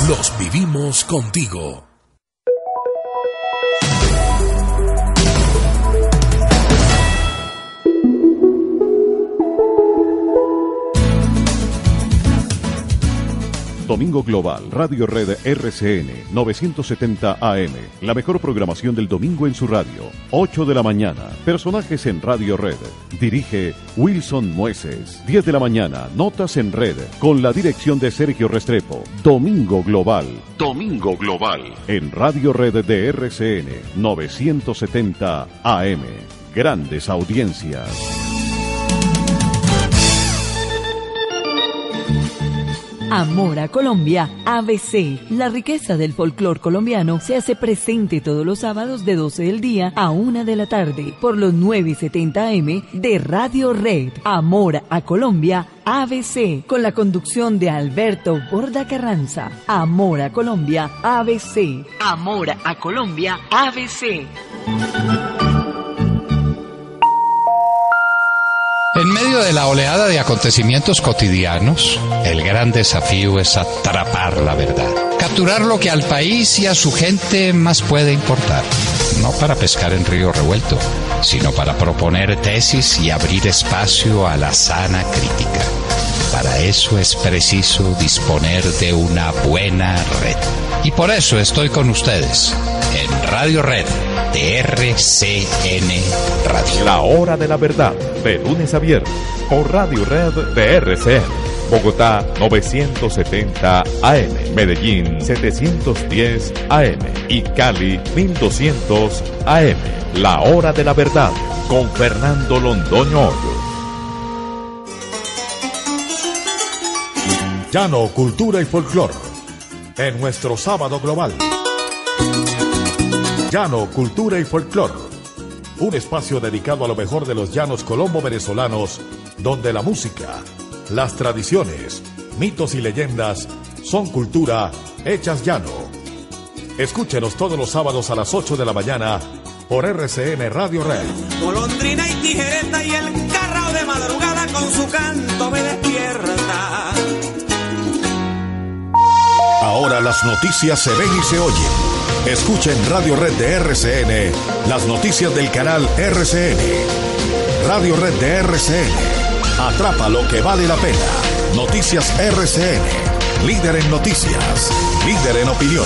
Los vivimos contigo. Domingo Global, Radio Red RCN, 970 AM. La mejor programación del domingo en su radio. 8 de la mañana. Personajes en Radio Red. Dirige Wilson Mueces. 10 de la mañana. Notas en Red. Con la dirección de Sergio Restrepo. Domingo Global. Domingo Global. En Radio Red de RCN, 970 AM. Grandes audiencias. Amor a Colombia, ABC. La riqueza del folclor colombiano se hace presente todos los sábados de 12 del día a 1 de la tarde por los 970 AM de Radio Red. Amor a Colombia, ABC, con la conducción de Alberto Borda Carranza. Amor a Colombia, ABC. Amor a Colombia, ABC. En medio de la oleada de acontecimientos cotidianos, el gran desafío es atrapar la verdad. Capturar lo que al país y a su gente más puede importar. No para pescar en río revuelto, sino para proponer tesis y abrir espacio a la sana crítica. Para eso es preciso disponer de una buena red. Y por eso estoy con ustedes en Radio Red de RCN Radio. La hora de la verdad, de lunes a viernes, por Radio Red de RCN. Bogotá 970 AM, Medellín 710 AM y Cali 1200 AM. La hora de la verdad, con Fernando Londoño Hoyos. Llano, cultura y folclor. En nuestro sábado global. Llano, cultura y folclor. Un espacio dedicado a lo mejor de los llanos colombo-venezolanos, donde la música, las tradiciones, mitos y leyendas son cultura hechas llano. Escúchenos todos los sábados a las 8 de la mañana por RCN Radio Red. Golondrina y tijereta y el carrao de madrugada con su canto me despierta. Ahora las noticias se ven y se oyen. Escuchen Radio Red de RCN, las noticias del canal RCN. Radio Red de RCN. Atrapa lo que vale la pena. Noticias RCN. Líder en noticias. Líder en opinión.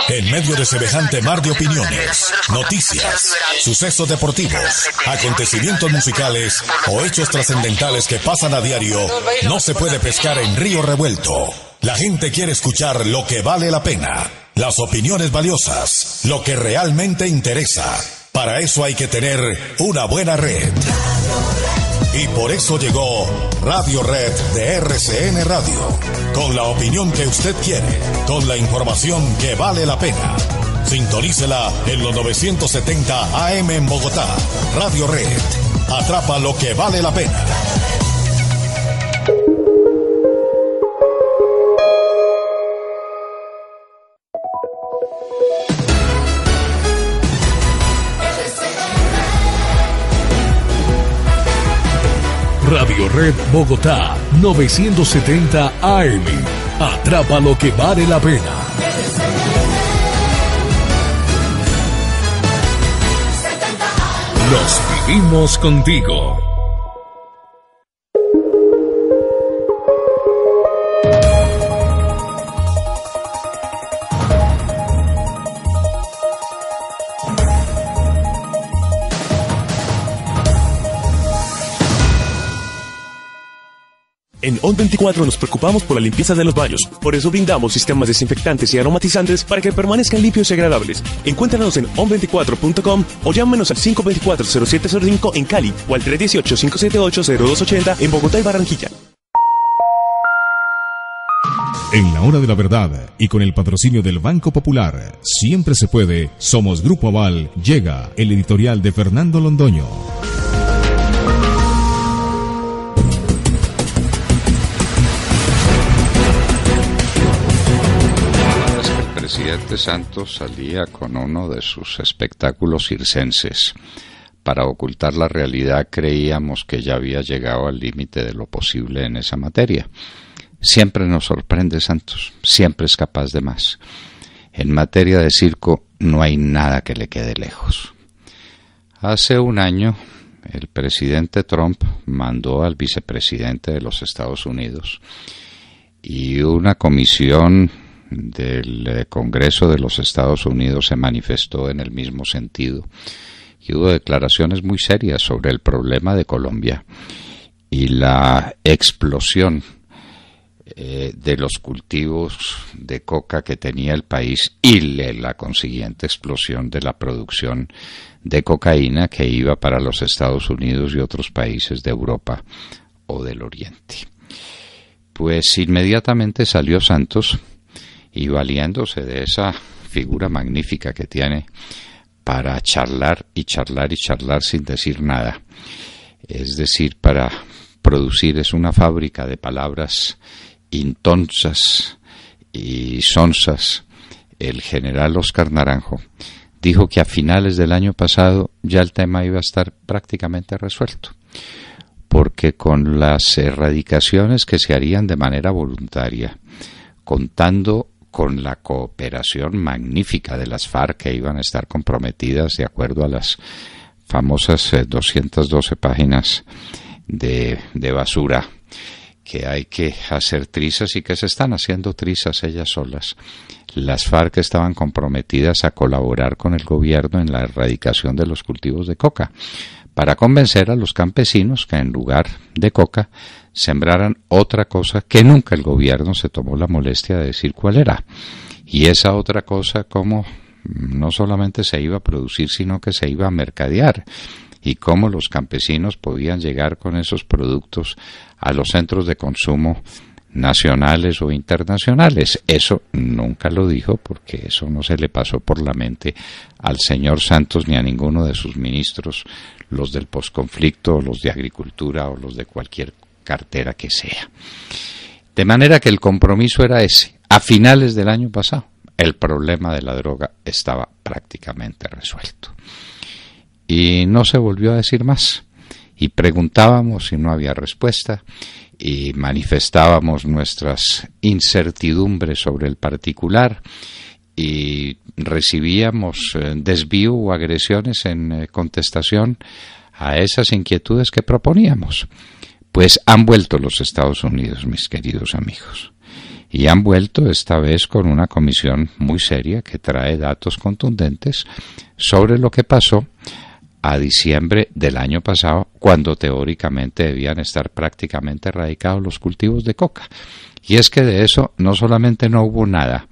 En medio de semejante mar de opiniones, noticias, sucesos deportivos, acontecimientos musicales o hechos trascendentales que pasan a diario, no se puede pescar en río revuelto. La gente quiere escuchar lo que vale la pena, las opiniones valiosas, lo que realmente interesa. Para eso hay que tener una buena red. Y por eso llegó Radio Red de RCN Radio. Con la opinión que usted quiere, con la información que vale la pena. Sintonícela en los 970 AM en Bogotá. Radio Red. Atrapa lo que vale la pena. Radio Red Bogotá 970 AM. Atrapa lo que vale la pena. Los vivimos contigo. En ON 24 nos preocupamos por la limpieza de los baños. Por eso brindamos sistemas desinfectantes y aromatizantes para que permanezcan limpios y agradables. Encuéntranos en on24.com o llámenos al 524-0705 en Cali o al 318-578-0280 en Bogotá y Barranquilla. En la hora de la verdad y con el patrocinio del Banco Popular, siempre se puede, somos Grupo Aval, llega el editorial de Fernando Londoño. El presidente Santos salía con uno de sus espectáculos circenses para ocultar la realidad creíamos que ya había llegado al límite de lo posible en esa materia. Siempre nos sorprende Santos, siempre es capaz de más. En materia de circo no hay nada que le quede lejos. Hace un año, el presidente Trump mandó al vicepresidente de los Estados Unidos y una comisión del Congreso de los Estados Unidos se manifestó en el mismo sentido. Y hubo declaraciones muy serias sobre el problema de Colombia y la explosión de los cultivos de coca que tenía el país y la consiguiente explosión de la producción de cocaína que iba para los Estados Unidos y otros países de Europa o del Oriente. Pues inmediatamente salió Santos y valiéndose de esa figura magnífica que tiene para charlar y charlar y charlar sin decir nada, es decir, para producir, es una fábrica de palabras intonsas y sonsas. El general Oscar Naranjo dijo que a finales del año pasado ya el tema iba a estar prácticamente resuelto, porque con las erradicaciones que se harían de manera voluntaria, contando con la cooperación magnífica de las FARC que iban a estar comprometidas de acuerdo a las famosas 212 páginas de basura que hay que hacer trizas y que se están haciendo trizas ellas solas. Las FARC estaban comprometidas a colaborar con el gobierno en la erradicación de los cultivos de coca, para convencer a los campesinos que en lugar de coca sembraran otra cosa que nunca el gobierno se tomó la molestia de decir cuál era. Y esa otra cosa, como no solamente se iba a producir, sino que se iba a mercadear, y cómo los campesinos podían llegar con esos productos a los centros de consumo nacionales o internacionales. Eso nunca lo dijo, porque eso no se le pasó por la mente al señor Santos ni a ninguno de sus ministros, los del posconflicto, o los de agricultura, o los de cualquier cartera que sea. De manera que el compromiso era ese. A finales del año pasado, el problema de la droga estaba prácticamente resuelto. Y no se volvió a decir más. Y preguntábamos y no había respuesta, y manifestábamos nuestras incertidumbres sobre el particular, y recibíamos desvío o agresiones en contestación a esas inquietudes que proponíamos. Pues han vuelto los Estados Unidos, mis queridos amigos, y han vuelto esta vez con una comisión muy seria que trae datos contundentes sobre lo que pasó a diciembre del año pasado, cuando teóricamente debían estar prácticamente erradicados los cultivos de coca. Y es que de eso no solamente no hubo nada,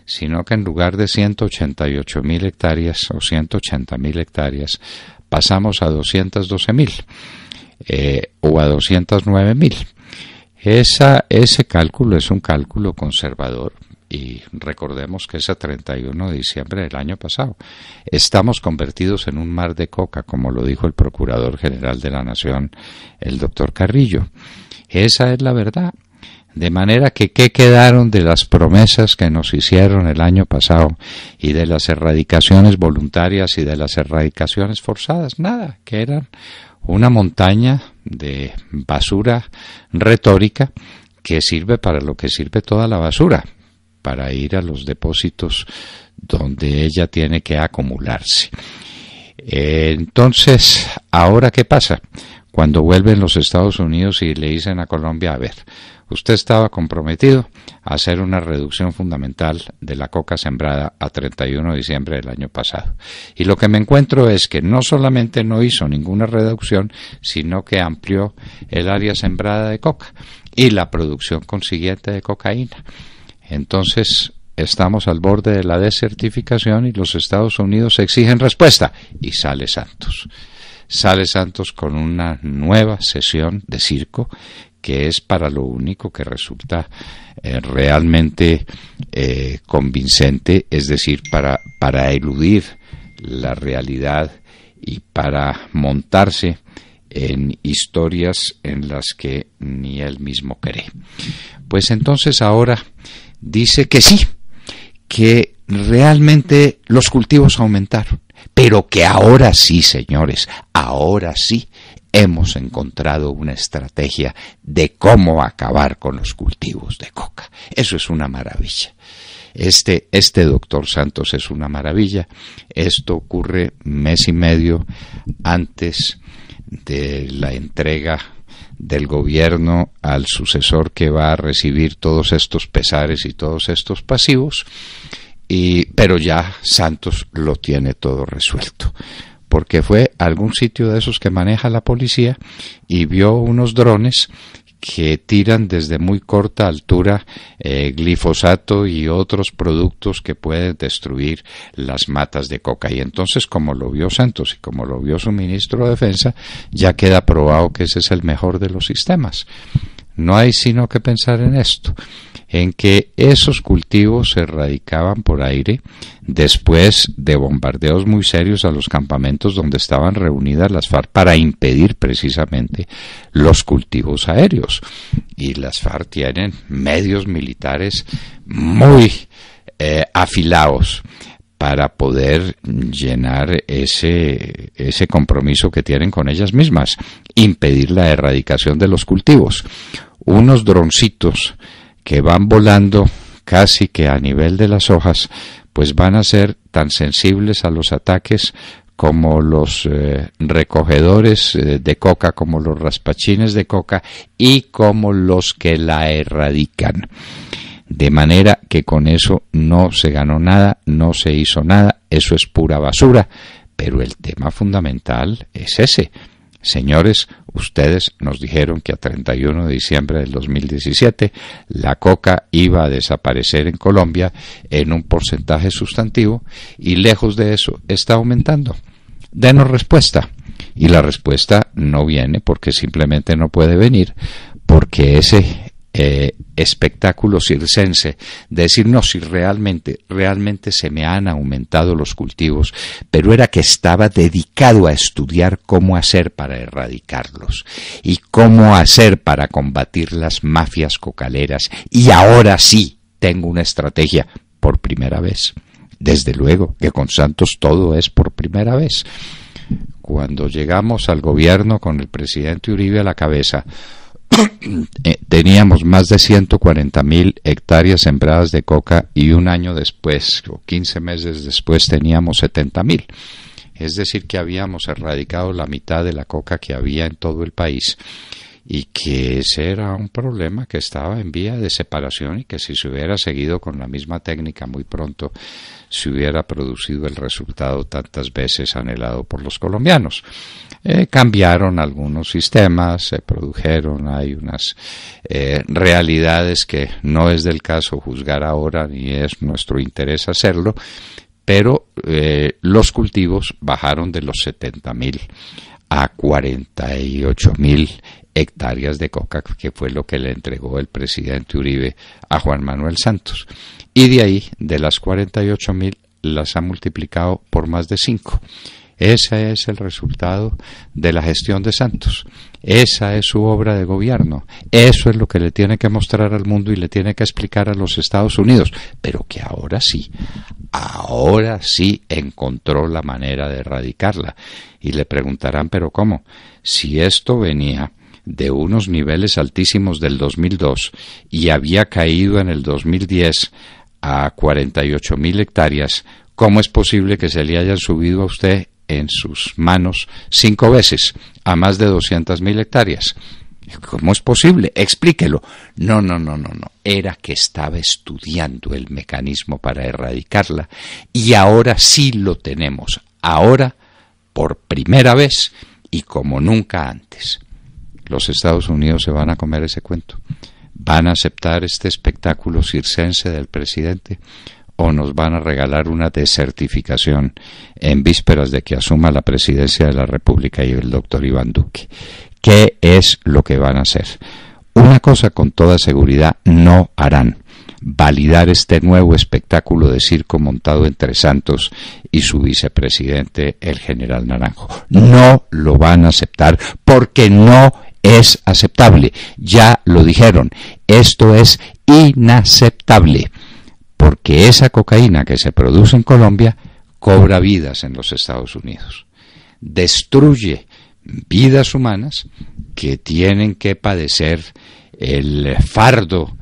sino que en lugar de 188.000 hectáreas o 180.000 hectáreas, pasamos a 212.000 o a 209.000. Ese cálculo es un cálculo conservador. Y recordemos que es a 31 de diciembre del año pasado. Estamos convertidos en un mar de coca, como lo dijo el Procurador General de la Nación, el doctor Carrillo. Esa es la verdad. De manera que, ¿qué quedaron de las promesas que nos hicieron el año pasado y de las erradicaciones voluntarias y de las erradicaciones forzadas? Nada, que eran una montaña de basura retórica que sirve para lo que sirve toda la basura, para ir a los depósitos donde ella tiene que acumularse. Entonces, ¿ahora qué pasa? Cuando vuelven los Estados Unidos y le dicen a Colombia, a ver, usted estaba comprometido a hacer una reducción fundamental de la coca sembrada a 31 de diciembre del año pasado. Y lo que me encuentro es que no solamente no hizo ninguna reducción, sino que amplió el área sembrada de coca y la producción consiguiente de cocaína. Entonces, estamos al borde de la desertificación y los Estados Unidos exigen respuesta. Y sale Santos. Sale Santos con una nueva sesión de circo que es para lo único que resulta realmente convincente, es decir, para eludir la realidad y para montarse en historias en las que ni él mismo cree. Pues entonces ahora dice que sí, que realmente los cultivos aumentaron, pero que ahora sí, señores, ahora sí hemos encontrado una estrategia de cómo acabar con los cultivos de coca. Eso es una maravilla. Este doctor Santos es una maravilla. Esto ocurre mes y medio antes de la entrega del gobierno al sucesor que va a recibir todos estos pesares y todos estos pasivos, pero ya Santos lo tiene todo resuelto, porque fue a algún sitio de esos que maneja la policía y vio unos drones que tiran desde muy corta altura glifosato y otros productos que pueden destruir las matas de coca. Y entonces, como lo vio Santos y como lo vio su ministro de Defensa, ya queda probado que ese es el mejor de los sistemas. No hay sino que pensar en esto, en que esos cultivos se erradicaban por aire después de bombardeos muy serios a los campamentos donde estaban reunidas las FARC para impedir precisamente los cultivos aéreos. Y las FARC tienen medios militares muy afilados para poder llenar ese compromiso que tienen con ellas mismas, impedir la erradicación de los cultivos. Unos droncitos que van volando casi que a nivel de las hojas, pues van a ser tan sensibles a los ataques como los recogedores de coca, como los raspachines de coca y como los que la erradican. De manera que con eso no se ganó nada, no se hizo nada, eso es pura basura. Pero el tema fundamental es ese. Señores, ustedes nos dijeron que a 31 de diciembre del 2017 la coca iba a desaparecer en Colombia en un porcentaje sustantivo y lejos de eso está aumentando. Denos respuesta. Y la respuesta no viene porque simplemente no puede venir, porque ese espectáculo circense de decir no, si realmente se me han aumentado los cultivos, pero era que estaba dedicado a estudiar cómo hacer para erradicarlos y cómo hacer para combatir las mafias cocaleras, y ahora sí tengo una estrategia por primera vez. Desde luego que con Santos todo es por primera vez. Cuando llegamos al gobierno con el presidente Uribe a la cabeza, teníamos más de 140.000 hectáreas sembradas de coca y un año después, o 15 meses después, teníamos 70.000. Es decir, que habíamos erradicado la mitad de la coca que había en todo el país y que ese era un problema que estaba en vía de separación y que si se hubiera seguido con la misma técnica muy pronto se hubiera producido el resultado tantas veces anhelado por los colombianos. Cambiaron algunos sistemas, se produjeron, hay unas realidades que no es del caso juzgar ahora ni es nuestro interés hacerlo, pero los cultivos bajaron de los 70.000 a 48.000 hectáreas de coca, que fue lo que le entregó el presidente Uribe a Juan Manuel Santos. Y de ahí, de las 48.000, las ha multiplicado por más de 5. Ese es el resultado de la gestión de Santos. Esa es su obra de gobierno. Eso es lo que le tiene que mostrar al mundo y le tiene que explicar a los Estados Unidos. Pero que ahora sí encontró la manera de erradicarla. Y le preguntarán, ¿pero cómo? Si esto venía de unos niveles altísimos del 2002 y había caído en el 2010 a 48.000 hectáreas, ¿cómo es posible que se le hayan subido a usted en sus manos 5 veces a más de 200.000 hectáreas? ¿Cómo es posible? Explíquelo. No. Era que estaba estudiando el mecanismo para erradicarla y ahora sí lo tenemos. Ahora, por primera vez y como nunca antes. Los Estados Unidos se van a comer ese cuento. ¿Van a aceptar este espectáculo circense del presidente o nos van a regalar una desertificación en vísperas de que asuma la presidencia de la República y el doctor Iván Duque? ¿Qué es lo que van a hacer? Una cosa con toda seguridad no harán: validar este nuevo espectáculo de circo montado entre Santos y su vicepresidente, el general Naranjo. No lo van a aceptar porque no es aceptable. Ya lo dijeron, esto es inaceptable, porque esa cocaína que se produce en Colombia cobra vidas en los Estados Unidos. Destruye vidas humanas que tienen que padecer el fardo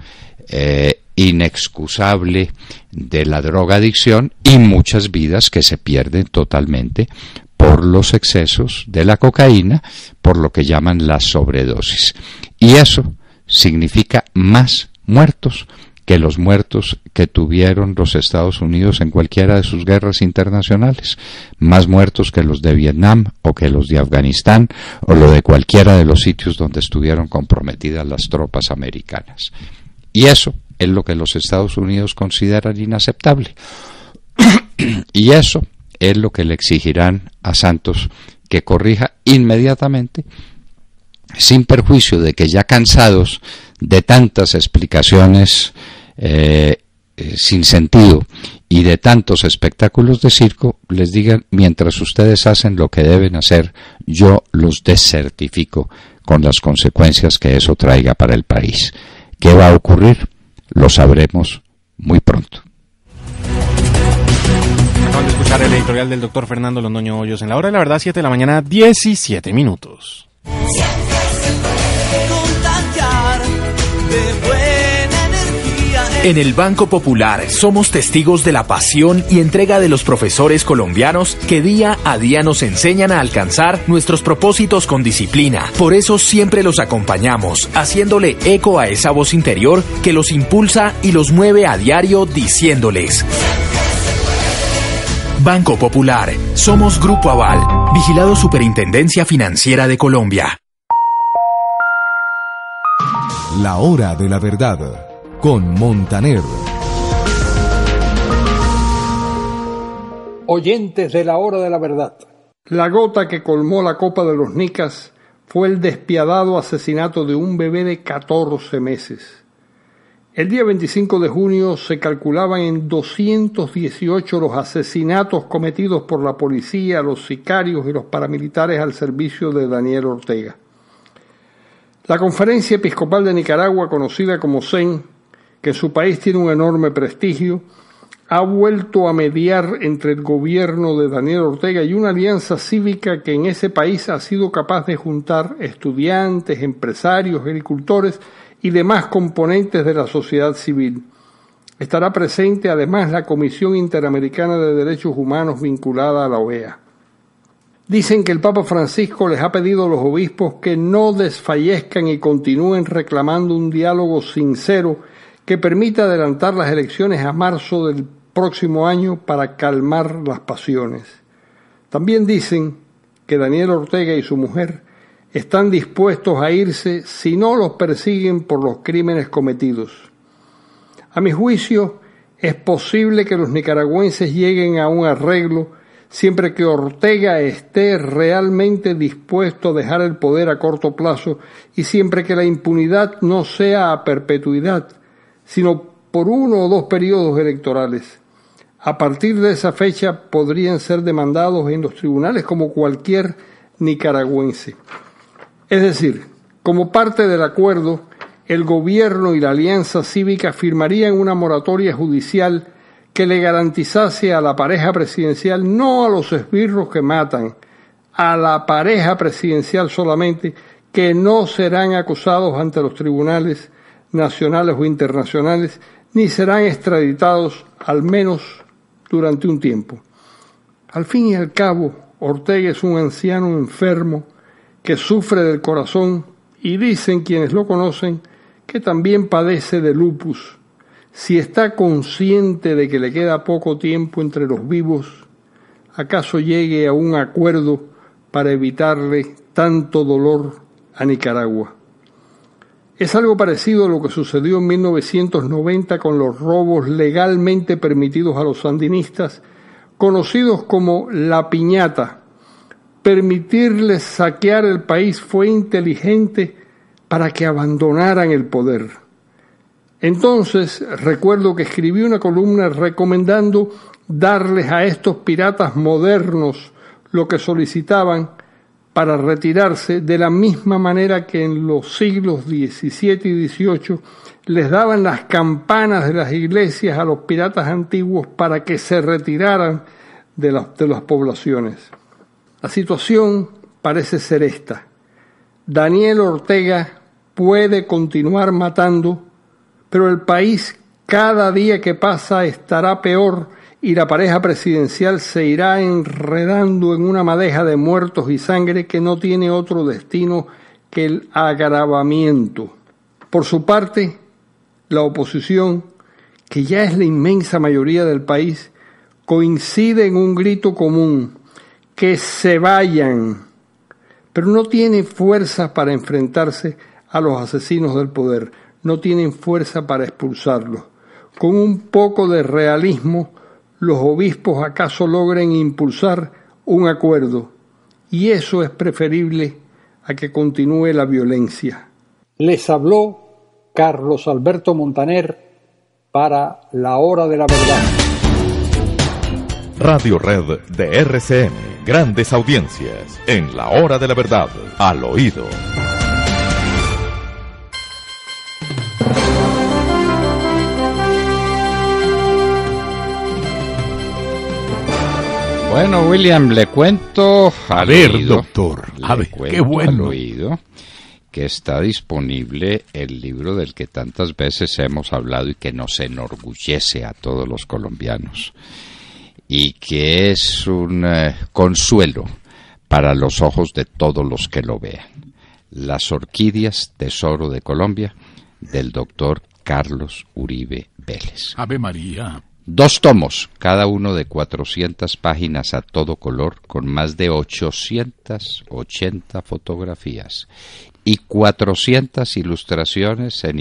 inexcusable de la drogadicción y muchas vidas que se pierden totalmente por los excesos de la cocaína, por lo que llaman la sobredosis. Y eso significa más muertos que los muertos que tuvieron los Estados Unidos en cualquiera de sus guerras internacionales, más muertos que los de Vietnam o que los de Afganistán o lo de cualquiera de los sitios donde estuvieron comprometidas las tropas americanas. Y eso es lo que los Estados Unidos consideran inaceptable. Y eso es lo que le exigirán a Santos que corrija inmediatamente, sin perjuicio de que ya cansados de tantas explicaciones sin sentido y de tantos espectáculos de circo, les digan: mientras ustedes hacen lo que deben hacer, yo los desertifico con las consecuencias que eso traiga para el país. ¿Qué va a ocurrir? Lo sabremos muy pronto. Acaban de escuchar el editorial del doctor Fernando Londoño Hoyos en La Hora de la Verdad, 7 de la mañana, 17 minutos. En el Banco Popular somos testigos de la pasión y entrega de los profesores colombianos que día a día nos enseñan a alcanzar nuestros propósitos con disciplina. Por eso siempre los acompañamos, haciéndole eco a esa voz interior que los impulsa y los mueve a diario diciéndoles: Banco Popular, somos Grupo Aval, vigilado Superintendencia Financiera de Colombia. La Hora de la Verdad, con Montaner. Oyentes de La Hora de la Verdad, la gota que colmó la copa de los Nicas fue el despiadado asesinato de un bebé de 14 meses. El día 25 de junio se calculaban en 218 los asesinatos cometidos por la policía, los sicarios y los paramilitares al servicio de Daniel Ortega. La Conferencia Episcopal de Nicaragua, conocida como CEN, que en su país tiene un enorme prestigio, ha vuelto a mediar entre el gobierno de Daniel Ortega y una alianza cívica que en ese país ha sido capaz de juntar estudiantes, empresarios, agricultores y demás componentes de la sociedad civil. Estará presente además la Comisión Interamericana de Derechos Humanos vinculada a la OEA. Dicen que el Papa Francisco les ha pedido a los obispos que no desfallezcan y continúen reclamando un diálogo sincero que permita adelantar las elecciones a marzo del próximo año para calmar las pasiones. También dicen que Daniel Ortega y su mujer están dispuestos a irse si no los persiguen por los crímenes cometidos. A mi juicio, es posible que los nicaragüenses lleguen a un arreglo siempre que Ortega esté realmente dispuesto a dejar el poder a corto plazo y siempre que la impunidad no sea a perpetuidad, sino por 1 o 2 periodos electorales. A partir de esa fecha podrían ser demandados en los tribunales como cualquier nicaragüense. Es decir, como parte del acuerdo, el gobierno y la alianza cívica firmarían una moratoria judicial que le garantizase a la pareja presidencial, no a los esbirros que matan, a la pareja presidencial solamente, que no serán acusados ante los tribunales nacionales o internacionales, ni serán extraditados, al menos durante un tiempo. Al fin y al cabo, Ortega es un anciano enfermo que sufre del corazón y dicen quienes lo conocen que también padece de lupus. Si está consciente de que le queda poco tiempo entre los vivos, ¿acaso llegue a un acuerdo para evitarle tanto dolor a Nicaragua? Es algo parecido a lo que sucedió en 1990 con los robos legalmente permitidos a los sandinistas, conocidos como la piñata. Permitirles saquear el país fue inteligente para que abandonaran el poder. Entonces, recuerdo que escribí una columna recomendando darles a estos piratas modernos lo que solicitaban para retirarse, de la misma manera que en los siglos XVII y XVIII les daban las campanas de las iglesias a los piratas antiguos para que se retiraran de las poblaciones. La situación parece ser esta. Daniel Ortega puede continuar matando, pero el país cada día que pasa estará peor y la pareja presidencial se irá enredando en una madeja de muertos y sangre que no tiene otro destino que el agravamiento. Por su parte, la oposición, que ya es la inmensa mayoría del país, coincide en un grito común: que se vayan, pero no tiene fuerza para enfrentarse a los asesinos del poder, no tienen fuerza para expulsarlos. Con un poco de realismo, los obispos acaso logren impulsar un acuerdo, y eso es preferible a que continúe la violencia. Les habló Carlos Alberto Montaner para La Hora de la Verdad. Radio Red de RCN, grandes audiencias en La Hora de la Verdad, al oído. Bueno, William, le cuento al oído, doctor, a ver, qué bueno. Al oído que está disponible el libro del que tantas veces hemos hablado y que nos enorgullece a todos los colombianos, y que es un consuelo para los ojos de todos los que lo vean. Las orquídeas, tesoro de Colombia, del doctor Carlos Uribe Vélez. Ave María. 2 tomos, cada uno de 400 páginas a todo color, con más de 880 fotografías y 400 ilustraciones en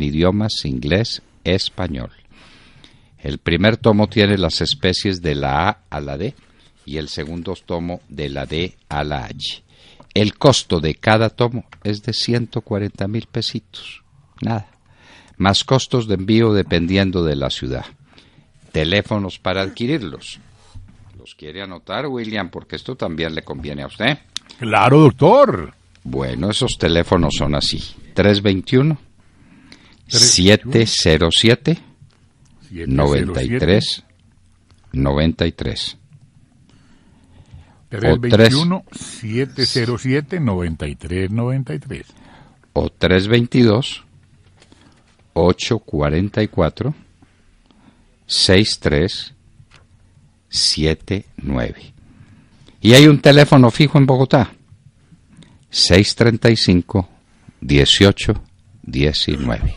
idiomas inglés, español. El primer tomo tiene las especies de la A a la D y el segundo tomo de la D a la H. El costo de cada tomo es de 140,000 pesitos, nada, más costos de envío dependiendo de la ciudad. Teléfonos para adquirirlos. ¿Los quiere anotar, William? Porque esto también le conviene a usted. Claro, doctor. Bueno, esos teléfonos son así: 321-707-93-93. 321-707-93-93. O 322-844-6379. Y hay un teléfono fijo en Bogotá: 635-1819.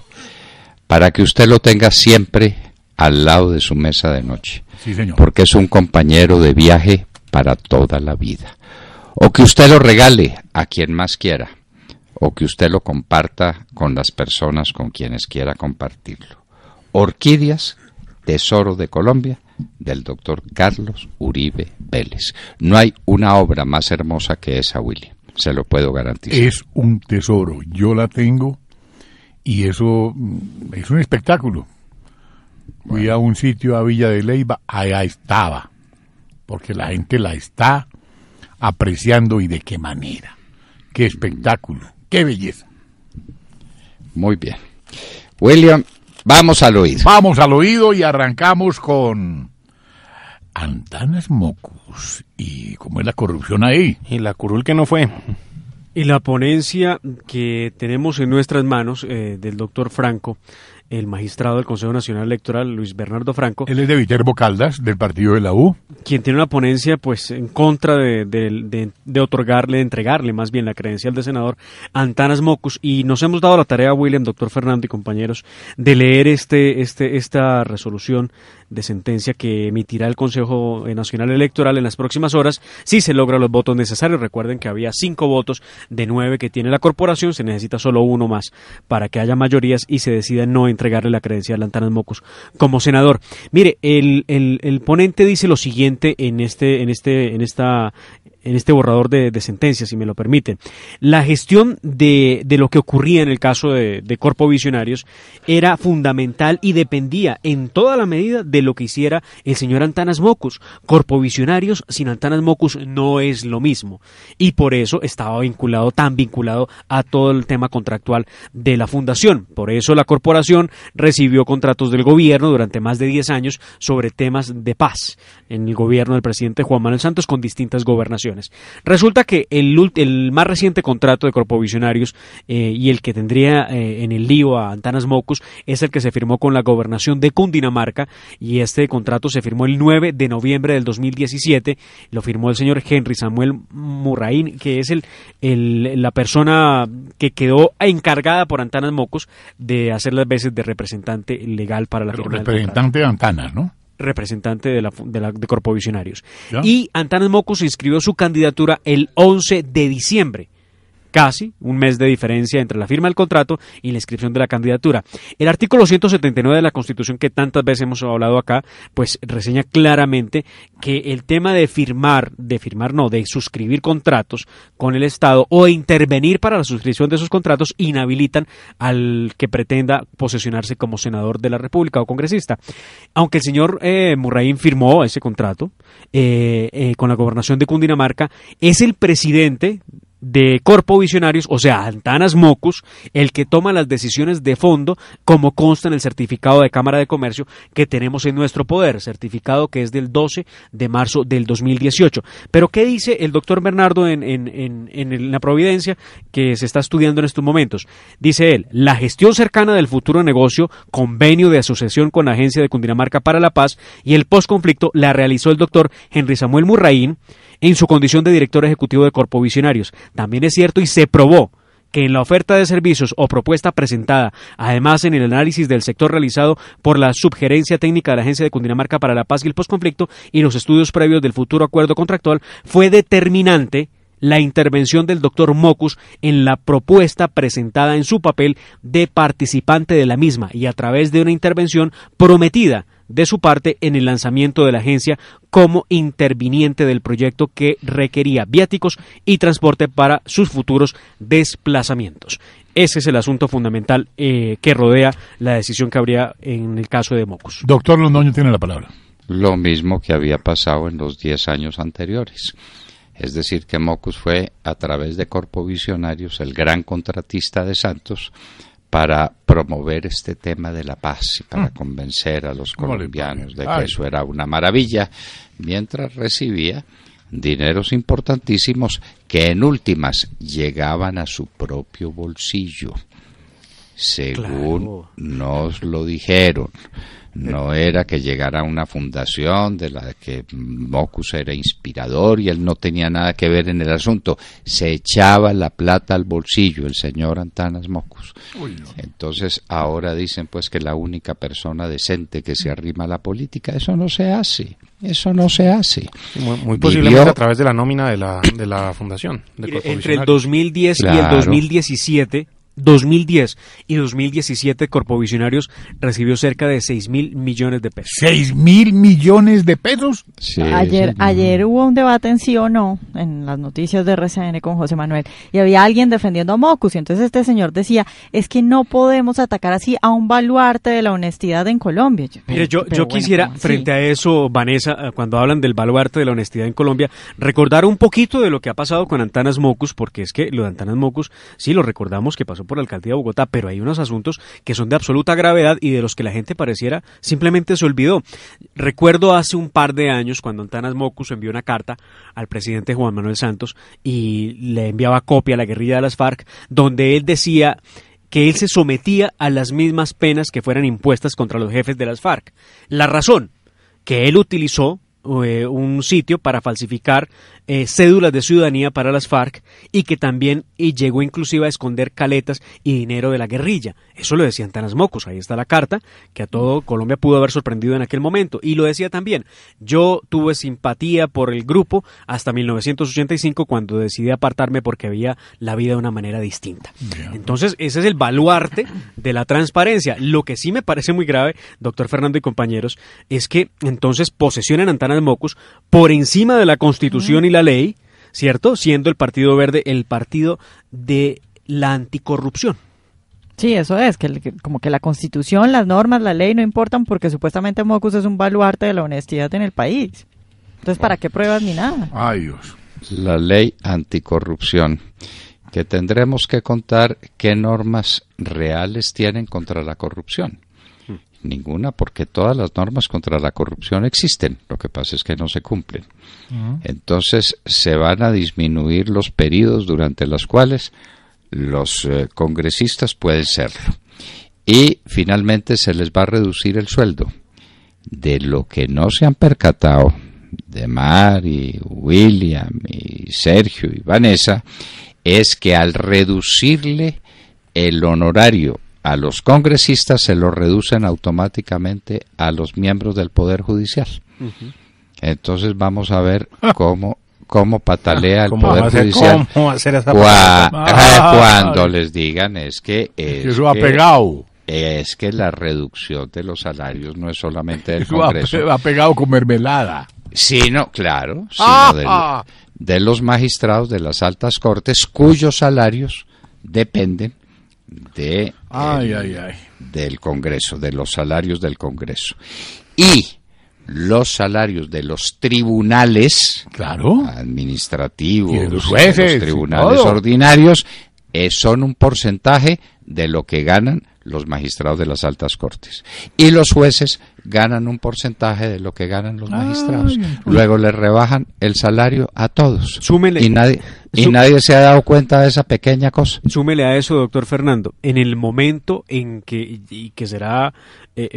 Para que usted lo tenga siempre al lado de su mesa de noche. Sí, señor. Porque es un compañero de viaje para toda la vida. O que usted lo regale a quien más quiera. O que usted lo comparta con las personas con quienes quiera compartirlo. Orquídeas, tesoro de Colombia, del doctor Carlos Uribe Vélez. No hay una obra más hermosa que esa, Willy. Se lo puedo garantizar. Es un tesoro. Yo la tengo y eso es un espectáculo. Fui a un sitio, a Villa de Leyva, allá estaba. Porque la gente la está apreciando, y de qué manera. Qué espectáculo. ¡Qué belleza! Muy bien. William, vamos al oído. Vamos al oído y arrancamos con Antanas Mocus. ¿Y cómo es la corrupción ahí? Y la curul que no fue. Y la ponencia que tenemos en nuestras manos del doctor Franco, el magistrado del Consejo Nacional Electoral, Luis Bernardo Franco. Él es de Viterbo Caldas, del partido de la U. Quien tiene una ponencia pues en contra de otorgarle, de entregarle más bien la credencial de senador a Antanas Mocus. Y nos hemos dado la tarea, William, doctor Fernando y compañeros, de leer esta resolución de sentencia que emitirá el Consejo Nacional Electoral en las próximas horas, si se logran los votos necesarios. Recuerden que había 5 votos de 9 que tiene la corporación, se necesita solo 1 más para que haya mayorías y se decida no entregarle la credencial a Antanas Mocus como senador. Mire, el ponente dice lo siguiente en esta borrador de sentencias, si me lo permiten. La gestión de lo que ocurría en el caso de Corpo Visionarios era fundamental y dependía en toda la medida de lo que hiciera el señor Antanas Mockus. Corpo Visionarios sin Antanas Mockus no es lo mismo, y por eso estaba tan vinculado a todo el tema contractual de la fundación. Por eso la corporación recibió contratos del gobierno durante más de 10 años sobre temas de paz en el gobierno del presidente Juan Manuel Santos con distintas gobernaciones. Resulta que el más reciente contrato de Corpo Visionarios y el que tendría en el lío a Antanas Mockus es el que se firmó con la gobernación de Cundinamarca, y este contrato se firmó el 9 de noviembre del 2017, lo firmó el señor Henry Samuel Murraín, que es la persona que quedó encargada por Antanas Mockus de hacer las veces de representante legal para la firma del contrato. Representante de Antanas, ¿no? Representante de Corpo Visionarios. ¿Ya? Y Antanas Mockus inscribió su candidatura el 11 de diciembre. Casi un mes de diferencia entre la firma del contrato y la inscripción de la candidatura. El artículo 179 de la Constitución, que tantas veces hemos hablado acá, pues reseña claramente que el tema de suscribir contratos con el Estado o intervenir para la suscripción de esos contratos inhabilitan al que pretenda posesionarse como senador de la República o congresista. Aunque el señor Murraín firmó ese contrato con la gobernación de Cundinamarca, es el presidente de Corpo Visionarios, o sea, Antanas Mockus, el que toma las decisiones de fondo, como consta en el certificado de Cámara de Comercio que tenemos en nuestro poder, certificado que es del 12 de marzo del 2018. Pero ¿qué dice el doctor Bernardo en la Providencia que se está estudiando en estos momentos? Dice él: la gestión cercana del futuro negocio, convenio de asociación con la Agencia de Cundinamarca para la Paz y el postconflicto la realizó el doctor Henry Samuel Murraín en su condición de director ejecutivo de Corpo Visionarios. También es cierto y se probó que en la oferta de servicios o propuesta presentada, además en el análisis del sector realizado por la Subgerencia Técnica de la Agencia de Cundinamarca para la Paz y el Postconflicto y los estudios previos del futuro acuerdo contractual, fue determinante la intervención del doctor Mockus en la propuesta presentada en su papel de participante de la misma y a través de una intervención prometida de su parte en el lanzamiento de la agencia como interviniente del proyecto que requería viáticos y transporte para sus futuros desplazamientos. Ese es el asunto fundamental que rodea la decisión que habría en el caso de Mockus. Doctor Londoño tiene la palabra. Lo mismo que había pasado en los 10 años anteriores. Es decir, que Mockus fue, a través de Corpo Visionarios, el gran contratista de Santos para promover este tema de la paz y para convencer a los colombianos de que eso era una maravilla, mientras recibía dineros importantísimos que en últimas llegaban a su propio bolsillo, según nos lo dijeron. No era que llegara una fundación de la que Mockus era inspirador y él no tenía nada que ver en el asunto. Se echaba la plata al bolsillo el señor Antanas Mockus. Entonces ahora dicen pues que la única persona decente que se arrima a la política, eso no se hace. Eso no se hace. Muy posiblemente a través de la nómina de la fundación. Entre el 2010 y el 2010 y 2017 Corpo Visionarios recibió cerca de 6.000 millones de pesos. ¿6.000 millones de pesos? Sí, ayer hubo un debate en Sí o No, en las noticias de RCN con José Manuel, y había alguien defendiendo a Mockus, y entonces este señor decía, es que no podemos atacar así a un baluarte de la honestidad en Colombia. Mire, yo quisiera, frente a eso, Vanessa, cuando hablan del baluarte de la honestidad en Colombia, recordar un poquito de lo que ha pasado con Antanas Mockus, porque es que lo de Antanas Mockus, sí lo recordamos que pasó por la alcaldía de Bogotá, pero hay unos asuntos que son de absoluta gravedad y de los que la gente pareciera simplemente se olvidó. Recuerdo hace un par de años cuando Antanas Mockus envió una carta al presidente Juan Manuel Santos y le enviaba copia a la guerrilla de las FARC, donde él decía que él se sometía a las mismas penas que fueran impuestas contra los jefes de las FARC. La razón, que él utilizó un sitio para falsificar cédulas de ciudadanía para las FARC y que también llegó inclusive a esconder caletas y dinero de la guerrilla. Eso lo decía Antanas Mockus, ahí está la carta que a todo Colombia pudo haber sorprendido en aquel momento, y lo decía también: yo tuve simpatía por el grupo hasta 1985 cuando decidí apartarme porque veía la vida de una manera distinta. Entonces ese es el baluarte de la transparencia. Lo que sí me parece muy grave, doctor Fernando y compañeros, es que entonces posesionan a Antanas Mockus por encima de la Constitución y la ley, ¿cierto? Siendo el Partido Verde el partido de la anticorrupción. Sí, eso es, como que la Constitución, las normas, la ley no importan porque supuestamente Mockus es un baluarte de la honestidad en el país. Entonces, ¿para qué pruebas ni nada? Ay, Dios. La ley anticorrupción, que tendremos que contar qué normas reales tienen contra la corrupción. Ninguna, porque todas las normas contra la corrupción existen, lo que pasa es que no se cumplen. Entonces se van a disminuir los periodos durante los cuales los congresistas pueden serlo. Y finalmente se les va a reducir el sueldo. De lo que no se han percatado, de Mari, William y Sergio y Vanessa, es que al reducirle el honorario a los congresistas se lo reducen automáticamente a los miembros del Poder Judicial. Entonces vamos a ver cómo patalea el Poder Judicial cuando les digan es que eso ha pegado. Es que la reducción de los salarios no es solamente del Congreso. Ha pegado con mermelada. Sino, claro, sino de los magistrados de las altas cortes cuyos salarios dependen del Congreso, de los salarios del Congreso. Y los salarios de los tribunales administrativos, y de los jueces, los tribunales ordinarios, son un porcentaje de lo que ganan los magistrados de las altas cortes. Y los jueces ganan un porcentaje de lo que ganan los magistrados. Luego le rebajan el salario a todos. Súmele. Y nadie se ha dado cuenta de esa pequeña cosa. Súmele a eso, doctor Fernando, en el momento en que, y que será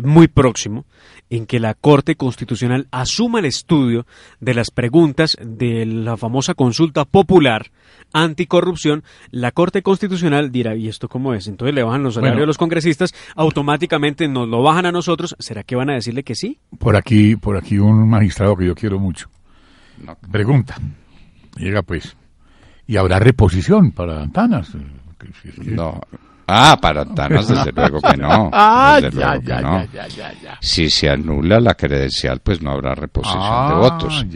muy próximo, en que la Corte Constitucional asuma el estudio de las preguntas de la famosa consulta popular anticorrupción, la Corte Constitucional dirá, ¿y esto cómo es? Entonces le bajan los salarios a los congresistas, automáticamente nos lo bajan a nosotros. ¿Será que van a decirle que sí? Por aquí un magistrado que yo quiero mucho pregunta, llega pues, ¿y habrá reposición para Antanas? No. Para Antanas desde luego que no. Si se anula la credencial, pues no habrá reposición de votos.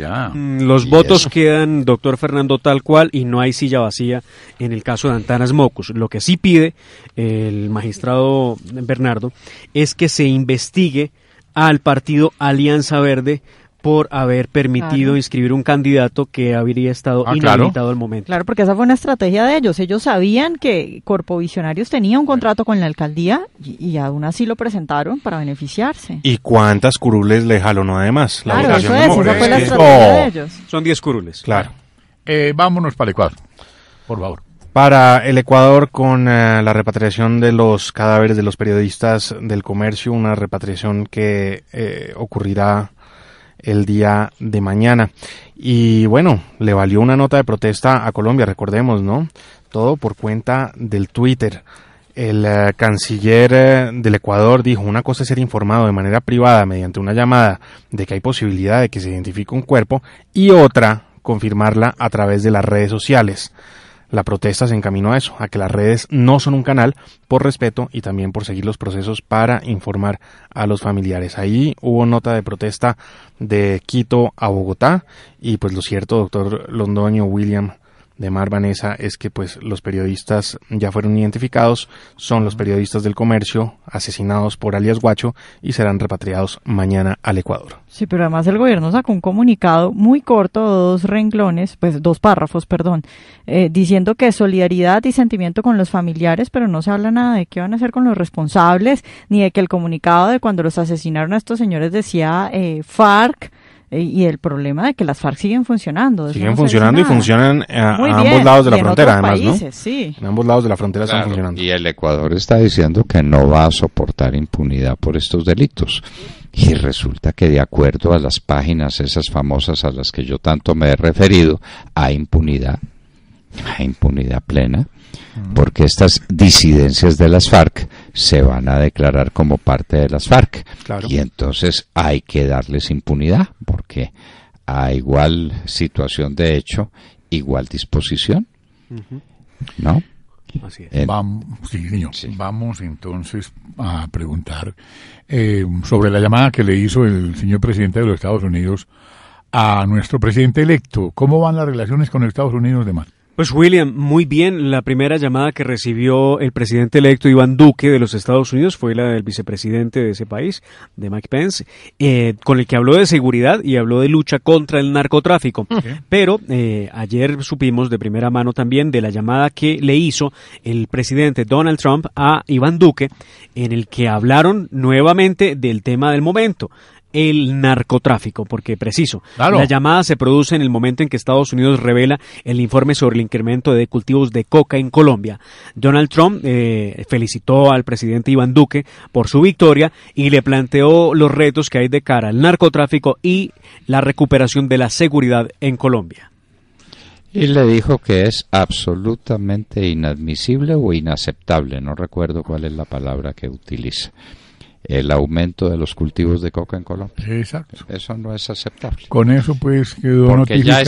Los votos quedan, doctor Fernando, tal cual, y no hay silla vacía en el caso de Antanas Mockus. Lo que sí pide el magistrado Bernardo es que se investigue al partido Alianza Verde por haber permitido inscribir un candidato que habría estado inhabilitado al momento. Claro, porque esa fue una estrategia de ellos. Ellos sabían que Corpovisionarios tenía un contrato con la alcaldía y aún así lo presentaron para beneficiarse. ¿Y cuántas curules le jalonó además? Claro, esa fue la estrategia de ellos. Son 10 curules. Claro. Vámonos para el Ecuador, por favor. Para el Ecuador, con la repatriación de los cadáveres de los periodistas del Comercio, una repatriación que ocurrirá el día de mañana. Y bueno, le valió una nota de protesta a Colombia, recordemos, ¿no? Todo por cuenta del Twitter. El canciller del Ecuador dijo, una cosa es ser informado de manera privada mediante una llamada de que hay posibilidad de que se identifique un cuerpo, y otra, confirmarla a través de las redes sociales. La protesta se encaminó a eso, a que las redes no son un canal, por respeto y también por seguir los procesos para informar a los familiares. Ahí hubo nota de protesta de Quito a Bogotá, y pues lo cierto, doctor Londoño, William, de Mar, Vanessa, es que pues los periodistas ya fueron identificados, son los periodistas del Comercio asesinados por alias Guacho y serán repatriados mañana al Ecuador. Sí, pero además el gobierno sacó un comunicado muy corto, dos párrafos, diciendo que solidaridad y sentimiento con los familiares, pero no se habla nada de qué van a hacer con los responsables, ni de que el comunicado de cuando los asesinaron a estos señores decía FARC, y el problema de que las FARC siguen funcionando. Siguen funcionando y funcionan a ambos lados de la frontera, además, ¿no? Sí. En ambos lados de la frontera están funcionando. Y el Ecuador está diciendo que no va a soportar impunidad por estos delitos. Y resulta que de acuerdo a las páginas esas famosas a las que yo tanto me he referido, hay impunidad plena, porque estas disidencias de las FARC se van a declarar como parte de las FARC. Claro. Y entonces hay que darles impunidad, porque a igual situación de hecho, igual disposición. ¿No? Así es. Vamos entonces a preguntar sobre la llamada que le hizo el señor presidente de los Estados Unidos a nuestro presidente electo. ¿Cómo van las relaciones con Estados Unidos de más? Pues William, muy bien. La primera llamada que recibió el presidente electo Iván Duque de los Estados Unidos fue la del vicepresidente de ese país, de Mike Pence, con el que habló de seguridad y habló de lucha contra el narcotráfico. Pero ayer supimos de primera mano también de la llamada que le hizo el presidente Donald Trump a Iván Duque, en el que hablaron nuevamente del tema del momento, el narcotráfico, porque preciso, la llamada se produce en el momento en que Estados Unidos revela el informe sobre el incremento de cultivos de coca en Colombia. Donald Trump felicitó al presidente Iván Duque por su victoria y le planteó los retos que hay de cara al narcotráfico y la recuperación de la seguridad en Colombia. Y le dijo que es absolutamente inadmisible o inaceptable, no recuerdo cuál es la palabra que utiliza, el aumento de los cultivos de coca en Colombia. Exacto. Eso no es aceptable. Con eso pues quedó porque notificado.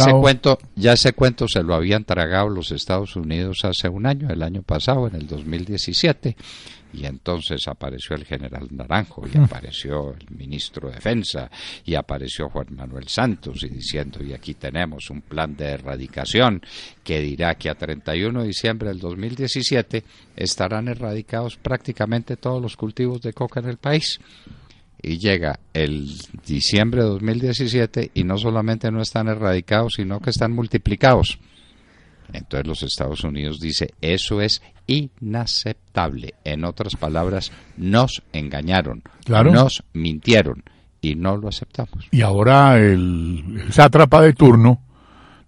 ya ese cuento se lo habían tragado los Estados Unidos hace un año, el año pasado, en el 2017, y entonces apareció el general Naranjo, y apareció el ministro de Defensa, y apareció Juan Manuel Santos, y diciendo, y aquí tenemos un plan de erradicación que dirá que a 31 de diciembre del 2017 estarán erradicados prácticamente todos los cultivos de coca en el país. Y llega el diciembre de 2017 y no solamente no están erradicados, sino que están multiplicados. Entonces los Estados Unidos dice, eso es inaceptable. En otras palabras, nos engañaron, nos mintieron y no lo aceptamos. Y ahora el sátrapa de turno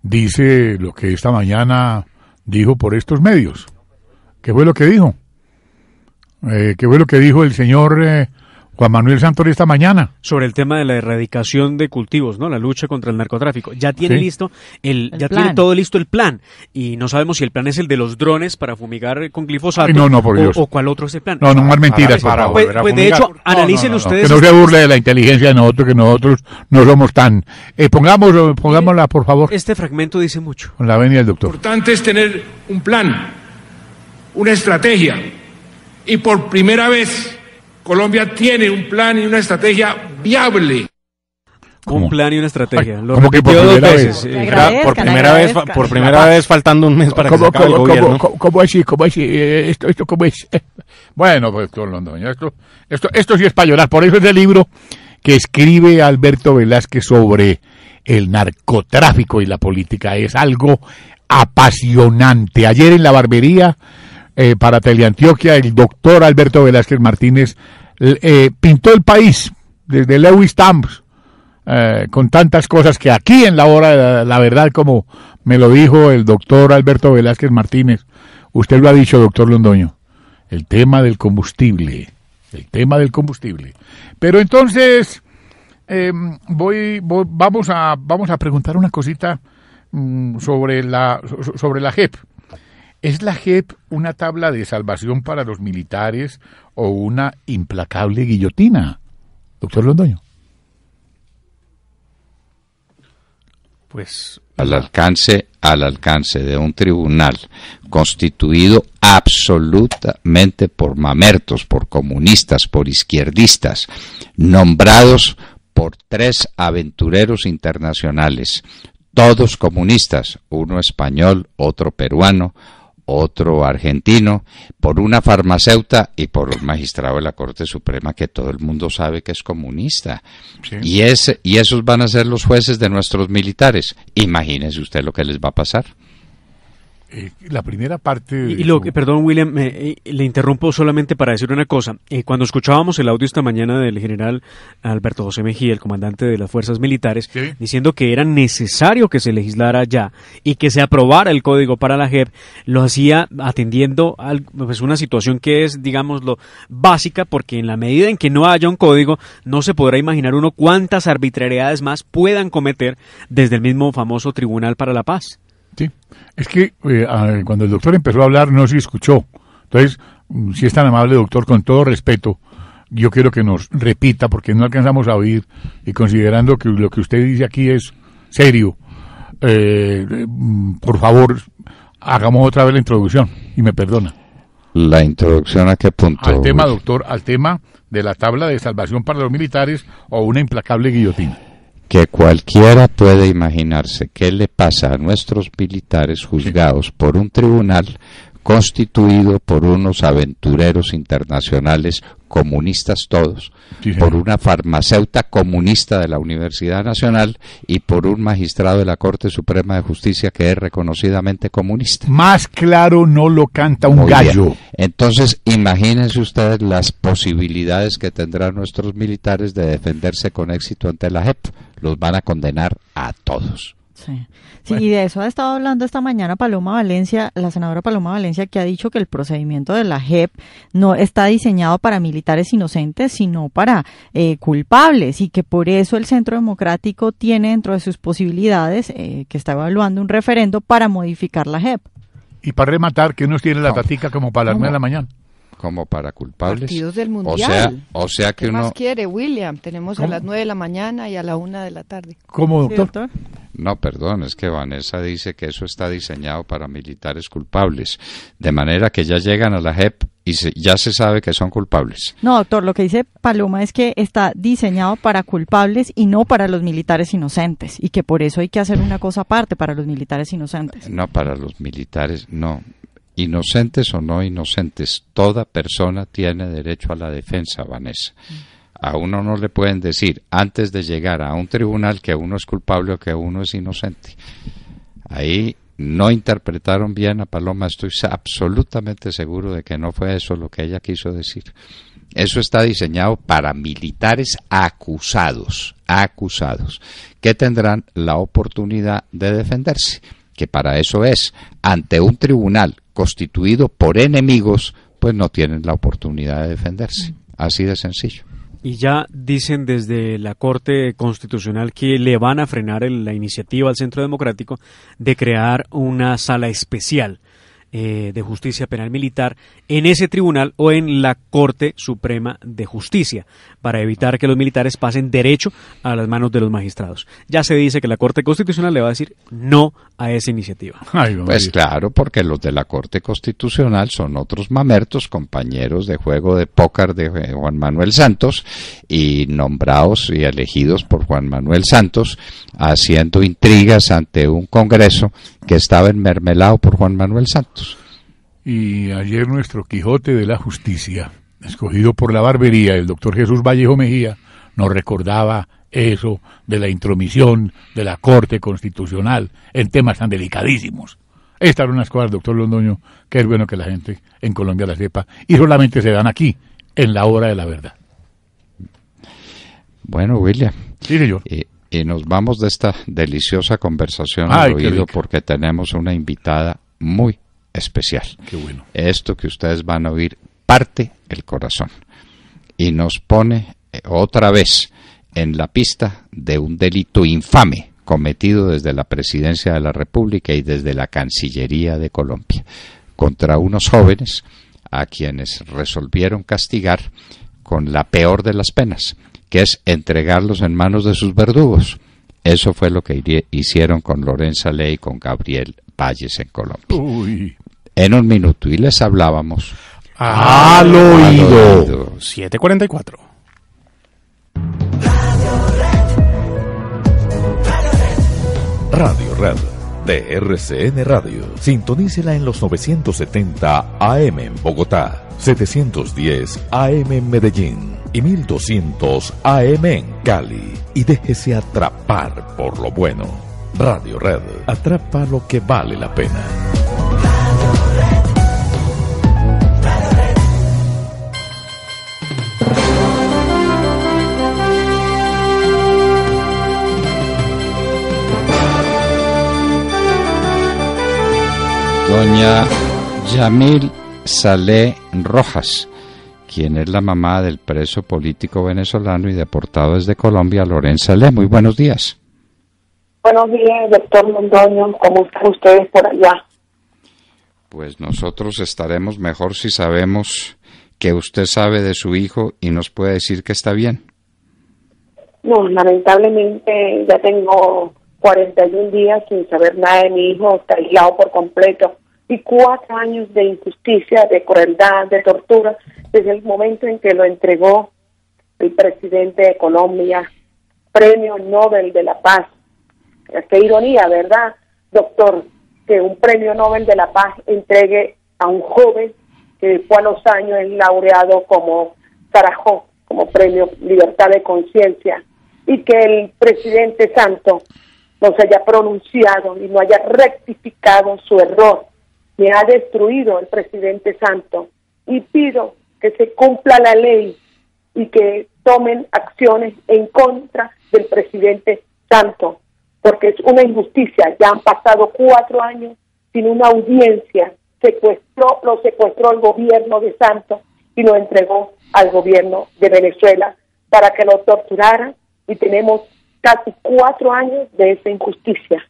dice lo que esta mañana dijo por estos medios. ¿Qué fue lo que dijo? ¿Qué fue lo que dijo el señor Juan Manuel Santos esta mañana? Sobre el tema de la erradicación de cultivos, ¿no? La lucha contra el narcotráfico. Ya tiene listo tiene todo listo el plan. Y no sabemos si el plan es el de los drones para fumigar con glifosato. Ay, no, por Dios. O cuál otro es el plan. No, más mentiras. Pues de hecho, analicen ustedes. Que no se burle de la inteligencia de nosotros, que nosotros no somos tan... pongámosla, por favor. Este fragmento dice mucho. Con la venia del doctor. Lo importante es tener un plan, una estrategia. Y por primera vez Colombia tiene un plan y una estrategia viable. Un plan y una estrategia. Lo ¿cómo que por primera vez? Por primera vez faltando un mes para que se acabe el gobierno. ¿Cómo así? ¿Esto cómo es? Bueno, pues doctor Londoño, esto sí es para llorar. Por eso es el libro que escribe Alberto Velázquez sobre el narcotráfico y la política. Es algo apasionante. Ayer en la barbería para Teleantioquia, el doctor Alberto Velázquez Martínez pintó el país desde Lewis Stamps, con tantas cosas que aquí en la hora de la verdad, como me lo dijo el doctor Alberto Velázquez Martínez, usted lo ha dicho, doctor Londoño, el tema del combustible. Pero entonces vamos a preguntar una cosita sobre la JEP. ¿Es la JEP una tabla de salvación para los militares o una implacable guillotina, doctor Londoño? Pues al alcance de un tribunal constituido absolutamente por mamertos, por comunistas, por izquierdistas, nombrados por 3 aventureros internacionales, todos comunistas, uno español, otro peruano, otro argentino, por una farmacéutica y por un magistrado de la Corte Suprema que todo el mundo sabe que es comunista. Sí. Y esos van a ser los jueces de nuestros militares. Imagínese usted lo que les va a pasar. La primera parte... Perdón, William, le interrumpo solamente para decir una cosa. Cuando escuchábamos el audio esta mañana del general Alberto José Mejía, el comandante de las fuerzas militares, diciendo que era necesario que se legislara ya y que se aprobara el código para la JEP, lo hacía atendiendo a una situación que es, digámoslo, básica, porque en la medida en que no haya un código, no se podrá imaginar uno cuántas arbitrariedades más puedan cometer desde el mismo famoso Tribunal para la Paz. Sí, es que cuando el doctor empezó a hablar no se escuchó. Entonces, si es tan amable, doctor, con todo respeto, yo quiero que nos repita, porque no alcanzamos a oír, y considerando que lo que usted dice aquí es serio, por favor, hagamos otra vez la introducción, y me perdona. ¿La introducción a qué punto? Al tema, doctor, al tema de la tabla de salvación para los militares o una implacable guillotina. que cualquiera puede imaginarse qué le pasa a nuestros militares juzgados por un tribunal constituido por unos aventureros internacionales comunistas todos, por una farmacéutica comunista de la Universidad Nacional y por un magistrado de la Corte Suprema de Justicia que es reconocidamente comunista. Más claro no lo canta un gallo. Bien. Entonces, imagínense ustedes las posibilidades que tendrán nuestros militares de defenderse con éxito ante la JEP. Los van a condenar a todos. Sí, y de eso ha estado hablando esta mañana Paloma Valencia, la senadora Paloma Valencia, que ha dicho que el procedimiento de la JEP no está diseñado para militares inocentes, sino para culpables, y que por eso el Centro Democrático tiene dentro de sus posibilidades, que está evaluando un referendo para modificar la JEP. Y para rematar, que unos tienen la tatica como para las 9 de la mañana. Como para culpables. Partidos del Mundial. O sea que ¿Qué uno... más quiere, William? Tenemos ¿Cómo? A las 9 de la mañana y a la 1 de la tarde. ¿Cómo, doctor? ¿Sí, doctor? No, perdón, es que Vanessa dice que eso está diseñado para militares culpables, de manera que ya llegan a la JEP y ya se sabe que son culpables. No, doctor, lo que dice Paloma es que está diseñado para culpables y no para los militares inocentes, y que por eso hay que hacer una cosa aparte para los militares inocentes. No, para los militares, no. Inocentes o no inocentes, toda persona tiene derecho a la defensa, Vanessa. A uno no le pueden decir antes de llegar a un tribunal que uno es culpable o que uno es inocente. Ahí no interpretaron bien a Paloma, estoy absolutamente seguro de que no fue eso lo que ella quiso decir. Eso está diseñado para militares acusados, que tendrán la oportunidad de defenderse, que para eso es, ante un tribunal constituido por enemigos, pues no tienen la oportunidad de defenderse, así de sencillo. Y ya dicen desde la Corte Constitucional que le van a frenar la iniciativa al Centro Democrático de crear una sala especial de justicia penal militar en ese tribunal o en la Corte Suprema de Justicia, para evitar que los militares pasen derecho a las manos de los magistrados. Ya se dice que la Corte Constitucional le va a decir no a esa iniciativa. Pues claro, porque los de la Corte Constitucional son otros mamertos, compañeros de juego de póker de Juan Manuel Santos, y nombrados y elegidos por Juan Manuel Santos, haciendo intrigas ante un Congreso que estaba enmermelado por Juan Manuel Santos. Y ayer nuestro Quijote de la Justicia, escogido por la barbería, el doctor Jesús Vallejo Mejía, nos recordaba eso de la intromisión de la Corte Constitucional en temas tan delicadísimos. Estas son unas cosas, doctor Londoño, que es bueno que la gente en Colombia las sepa, y solamente se dan aquí, en la hora de la verdad. Bueno, William. Sí, señor. Y nos vamos de esta deliciosa conversación al oído, porque tenemos una invitada muy especial. Qué bueno. Esto que ustedes van a oír parte el corazón y nos pone otra vez en la pista de un delito infame cometido desde la Presidencia de la República y desde la Cancillería de Colombia contra unos jóvenes a quienes resolvieron castigar con la peor de las penas, que es entregarlos en manos de sus verdugos. Eso fue lo que hicieron con Lorenza Ley y con Gabriel Valles en Colombia. Uy. En un minuto, y les hablábamos al oído. 7:44. Radio Red de RCN Radio. Sintonícela en los 970 AM en Bogotá, 710 AM en Medellín y 1200 AM en Cali. Y déjese atrapar por lo bueno. Radio Red, atrapa lo que vale la pena. Doña Yamil Saleh Rojas, quien es la mamá del preso político venezolano y deportado desde Colombia, Lorenza Ley. Muy buenos días. Buenos días, doctor Londoño. ¿Cómo están ustedes por allá? Pues nosotros estaremos mejor si sabemos que usted sabe de su hijo y nos puede decir que está bien. No, lamentablemente ya tengo 41 días sin saber nada de mi hijo, está aislado por completo, y 4 años de injusticia, de crueldad, de tortura, desde el momento en que lo entregó el presidente de Colombia Premio Nobel de la Paz. Qué ironía, ¿verdad, doctor? Que un Premio Nobel de la Paz entregue a un joven que después a los años es laureado como Sarajó, como Premio Libertad de Conciencia, y que el presidente Santos no se haya pronunciado y no haya rectificado su error. Me ha destruido el presidente Santos y pido que se cumpla la ley y que tomen acciones en contra del presidente Santos, porque es una injusticia. Ya han pasado 4 años sin una audiencia. Lo secuestró el gobierno de Santos y lo entregó al gobierno de Venezuela para que lo torturaran, y tenemos casi 4 años de esa injusticia.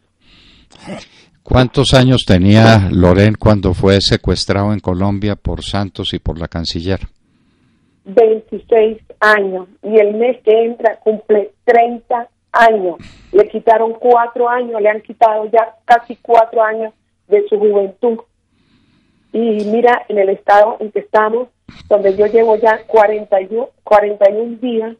¿Cuántos años tenía Loren cuando fue secuestrado en Colombia por Santos y por la canciller? 26 años, y el mes que entra cumple 30 años. Le quitaron 4 años, le han quitado ya casi 4 años de su juventud. Y mira, en el estado en que estamos, donde yo llevo ya 41 días,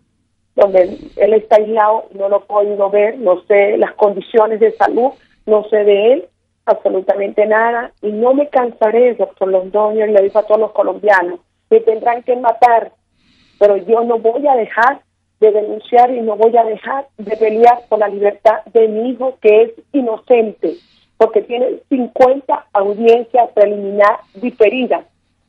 donde él está aislado, no lo he podido ver, no sé las condiciones de salud, no sé de él absolutamente nada, y no me cansaré, doctor Londoño, y le digo a todos los colombianos, me tendrán que matar, pero yo no voy a dejar de denunciar y no voy a dejar de pelear por la libertad de mi hijo, que es inocente, porque tiene 50 audiencias preliminares diferidas,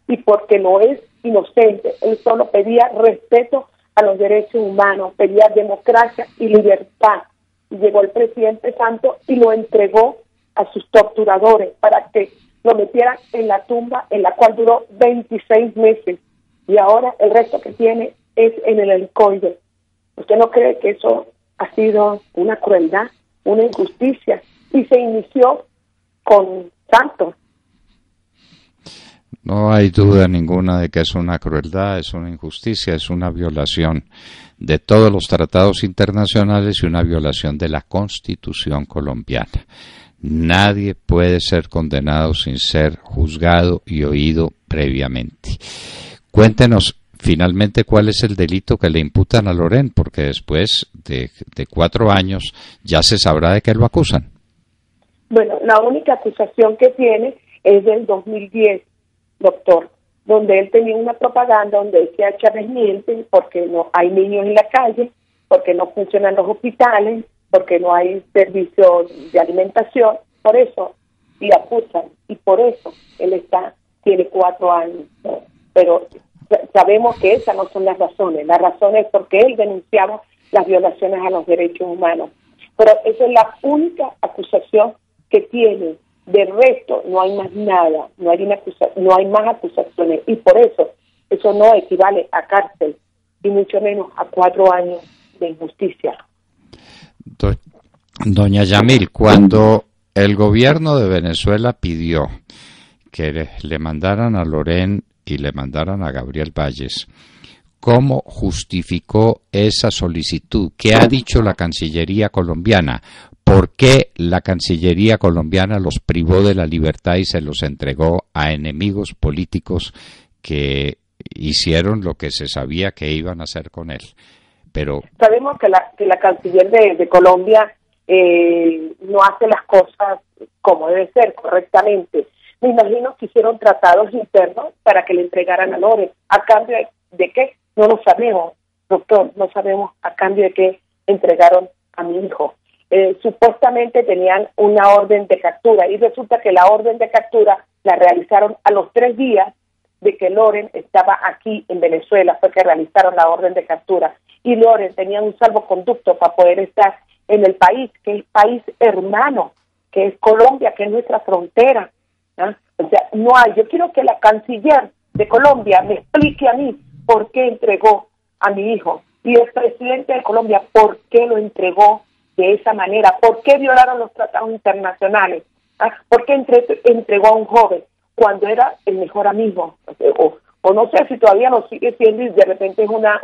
y porque no es inocente. Él solo pedía respeto a los derechos humanos, pedía democracia y libertad. Y llegó el presidente Santos y lo entregó a sus torturadores para que lo metieran en la tumba, en la cual duró 26 meses. Y ahora el resto que tiene es en el helicoide. ¿Usted no cree que eso ha sido una crueldad, una injusticia? Y se inició con Santos. No hay duda ninguna de que es una crueldad, es una injusticia, es una violación de todos los tratados internacionales y una violación de la Constitución colombiana. Nadie puede ser condenado sin ser juzgado y oído previamente. Cuéntenos finalmente cuál es el delito que le imputan a Loren, porque después de 4 años ya se sabrá de qué lo acusan. Bueno, la única acusación que tiene es del 2010, doctor, donde él tenía una propaganda donde decía Chávez miente porque no hay niños en la calle, porque no funcionan los hospitales, porque no hay servicios de alimentación. Por eso le acusan, y por eso él tiene 4 años. Pero sabemos que esas no son las razones. La razón es porque él denunciaba las violaciones a los derechos humanos. Pero esa es la única acusación que tiene. De resto no hay más nada, no hay más acusaciones, y por eso no equivale a cárcel, y mucho menos a 4 años de injusticia. Doña Yamil, cuando el gobierno de Venezuela pidió que le mandaran a Loren y le mandaran a Gabriel Valles, ¿cómo justificó esa solicitud? ¿Qué ha dicho la Cancillería colombiana? ¿Por qué la Cancillería colombiana los privó de la libertad y se los entregó a enemigos políticos que hicieron lo que se sabía que iban a hacer con él? Pero sabemos que la canciller de Colombia no hace las cosas como debe ser, correctamente. Me imagino que hicieron tratados internos para que le entregaran a Loren. ¿A cambio de qué? No lo sabemos, doctor, no sabemos a cambio de qué entregaron a mi hijo. Supuestamente tenían una orden de captura, y resulta que la orden de captura la realizaron a los 3 días de que Loren estaba aquí en Venezuela, fue que realizaron la orden de captura, y Loren tenía un salvoconducto para poder estar en el país, que es país hermano, que es Colombia, que es nuestra frontera, ¿no? O sea, no hay. Yo quiero que la canciller de Colombia me explique a mí por qué entregó a mi hijo, y el presidente de Colombia por qué lo entregó de esa manera, por qué violaron los tratados internacionales, por qué entregó a un joven cuando era el mejor amigo, o no sé si todavía lo sigue siendo, y de repente es una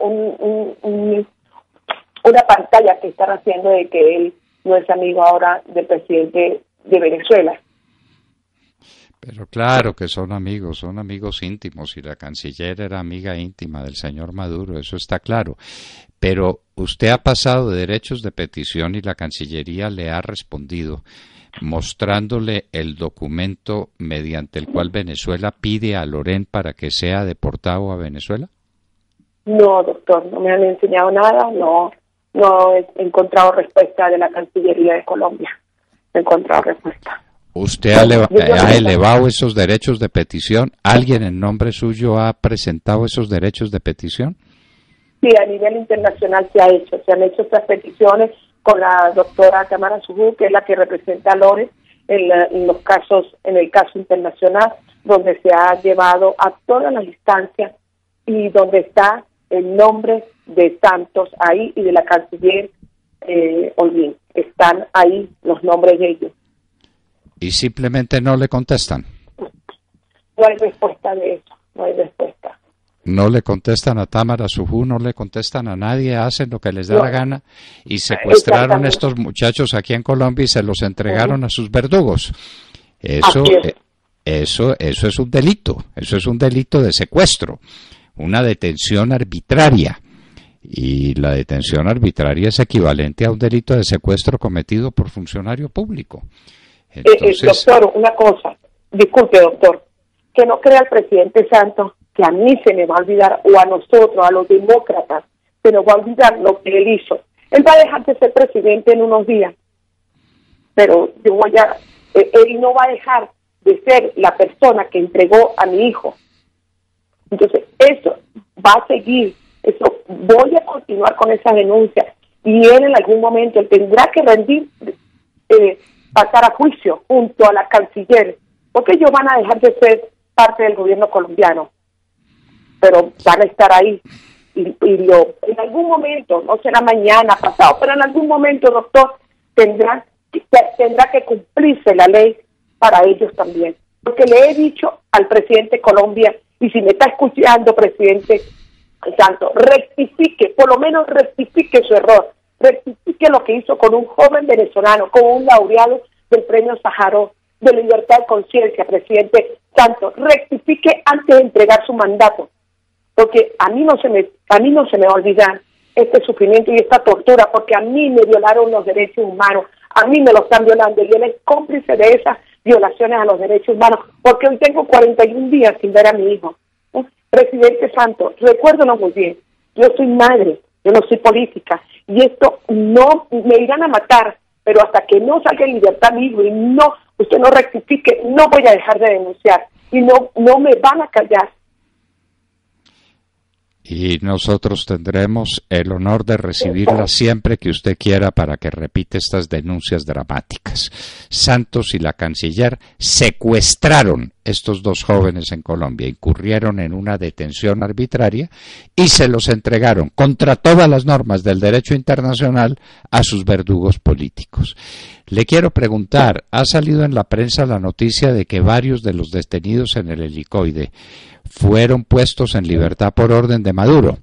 pantalla que están haciendo de que él no es amigo ahora del presidente de Venezuela. Pero claro que son amigos íntimos, y la canciller era amiga íntima del señor Maduro, eso está claro. Pero usted ha pasado de derechos de petición y la Cancillería le ha respondido mostrándole el documento mediante el cual Venezuela pide a Loren para que sea deportado a Venezuela. No, doctor, no me han enseñado nada, no he encontrado respuesta de la Cancillería de Colombia, no he encontrado respuesta. ¿Usted ha elevado esos derechos de petición? ¿Alguien en nombre suyo ha presentado esos derechos de petición? Sí, a nivel internacional se han hecho estas peticiones con la doctora Tamara Sujú, que es la que representa a Loren en el caso internacional, donde se ha llevado a todas las instancias y donde está el nombre de Santos ahí y de la canciller Holguín. Están ahí los nombres de ellos. ¿Y simplemente no le contestan? No hay respuesta de eso, no hay respuesta. No le contestan a Tamara Sujú, no le contestan a nadie, hacen lo que les da la gana, y secuestraron a estos muchachos aquí en Colombia y se los entregaron a sus verdugos. Eso es un delito, eso es un delito de secuestro, una detención arbitraria. Y la detención arbitraria es equivalente a un delito de secuestro cometido por funcionario público. Entonces, doctor, una cosa, disculpe, doctor, que no crea el presidente Santos que a mí se me va a olvidar, o a nosotros, a los demócratas, se nos va a olvidar lo que él hizo. Él va a dejar de ser presidente en unos días, pero él no va a dejar de ser la persona que entregó a mi hijo. Entonces, eso va a seguir, eso voy a continuar con esa denuncia, y él en algún momento él tendrá que rendir, pasar a juicio junto a la canciller, porque ellos van a dejar de ser parte del gobierno colombiano, pero van a estar ahí, y en algún momento, no será mañana, pasado, pero en algún momento, doctor, tendrá que cumplirse la ley para ellos también, porque le he dicho al presidente de Colombia, y si me está escuchando, presidente Santos, rectifique, por lo menos rectifique su error, rectifique lo que hizo con un joven venezolano, con un laureado del premio Sájarov de libertad de conciencia, presidente Santos, rectifique antes de entregar su mandato, porque a mí no se me va a olvidar este sufrimiento y esta tortura, porque a mí me violaron los derechos humanos, a mí me lo están violando, y él es cómplice de esas violaciones a los derechos humanos, porque hoy tengo 41 días sin ver a mi hijo. Presidente Santos, recuérdelo muy bien, yo soy madre, yo no soy política, y esto no me irán a matar, pero hasta que no salga en libertad mi hijo y usted no rectifique, no voy a dejar de denunciar, y no me van a callar. Y nosotros tendremos el honor de recibirla siempre que usted quiera para que repita estas denuncias dramáticas. Santos y la canciller secuestraron estos dos jóvenes en Colombia, incurrieron en una detención arbitraria y se los entregaron contra todas las normas del derecho internacional a sus verdugos políticos. Le quiero preguntar, ha salido en la prensa la noticia de que varios de los detenidos en el helicoide fueron puestos en libertad por orden de Maduro.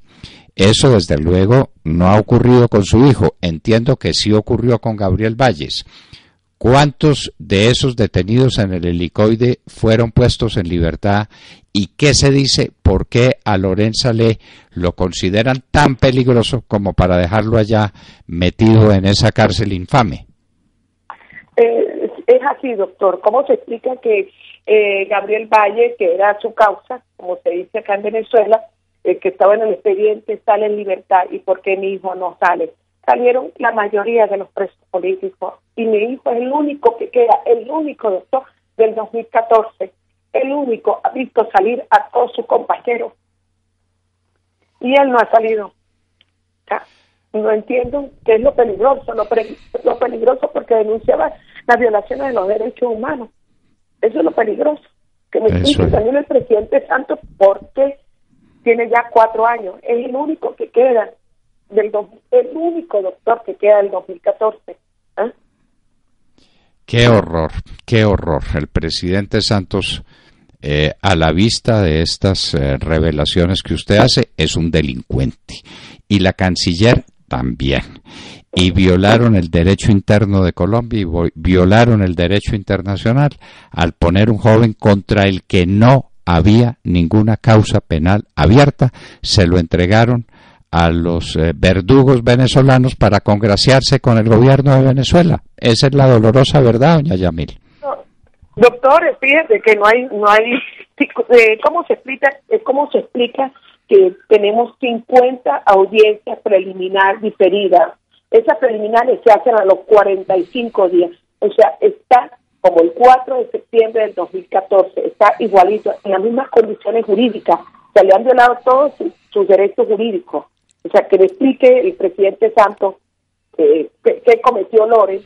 Eso desde luego no ha ocurrido con su hijo, entiendo que sí ocurrió con Gabriel Valles. ¿Cuántos de esos detenidos en el helicoide fueron puestos en libertad? ¿Y qué se dice? ¿Por qué a Loren Saleh lo consideran tan peligroso como para dejarlo allá metido en esa cárcel infame? Es así, doctor. ¿Cómo se explica que Gabriel Valle, que era su causa, como se dice acá en Venezuela, que estaba en el expediente, sale en libertad, y por qué mi hijo no sale? Salieron la mayoría de los presos políticos, y mi hijo es el único que queda, el único, doctor, del 2014, el único ha visto salir a todos sus compañeros, y él no ha salido. No entiendo qué es lo peligroso, lo peligroso porque denunciaba las violaciones de los derechos humanos. Eso es lo peligroso. Que me explique también el presidente Santos, porque tiene ya 4 años. Es el único que queda, el único doctor que queda del 2014. ¿Ah? Qué horror, qué horror. El presidente Santos, a la vista de estas revelaciones que usted hace, es un delincuente. Y la canciller también. Y violaron el derecho interno de Colombia y violaron el derecho internacional al poner un joven contra el que no había ninguna causa penal abierta. Se lo entregaron a los verdugos venezolanos para congraciarse con el gobierno de Venezuela. Esa es la dolorosa verdad, doña Yamil. Doctor, fíjese que no hay, ¿cómo se explica que tenemos 50 audiencias preliminares diferidas? Esas preliminares se hacen a los 45 días, o sea, está como el 4 de septiembre del 2014, está igualito, en las mismas condiciones jurídicas, se le han violado todos sus derechos jurídicos. O sea, que le explique el presidente Santos qué cometió Loren,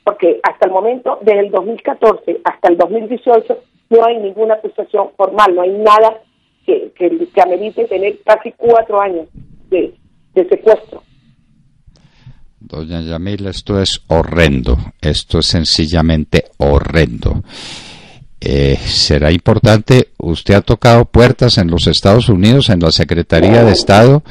porque hasta el momento, desde el 2014 hasta el 2018, no hay ninguna acusación formal, no hay nada que amerite tener casi 4 años de secuestro. Doña Yamil, esto es horrendo, esto es sencillamente horrendo. Será importante, usted ha tocado puertas en los Estados Unidos, en la Secretaría de Estado,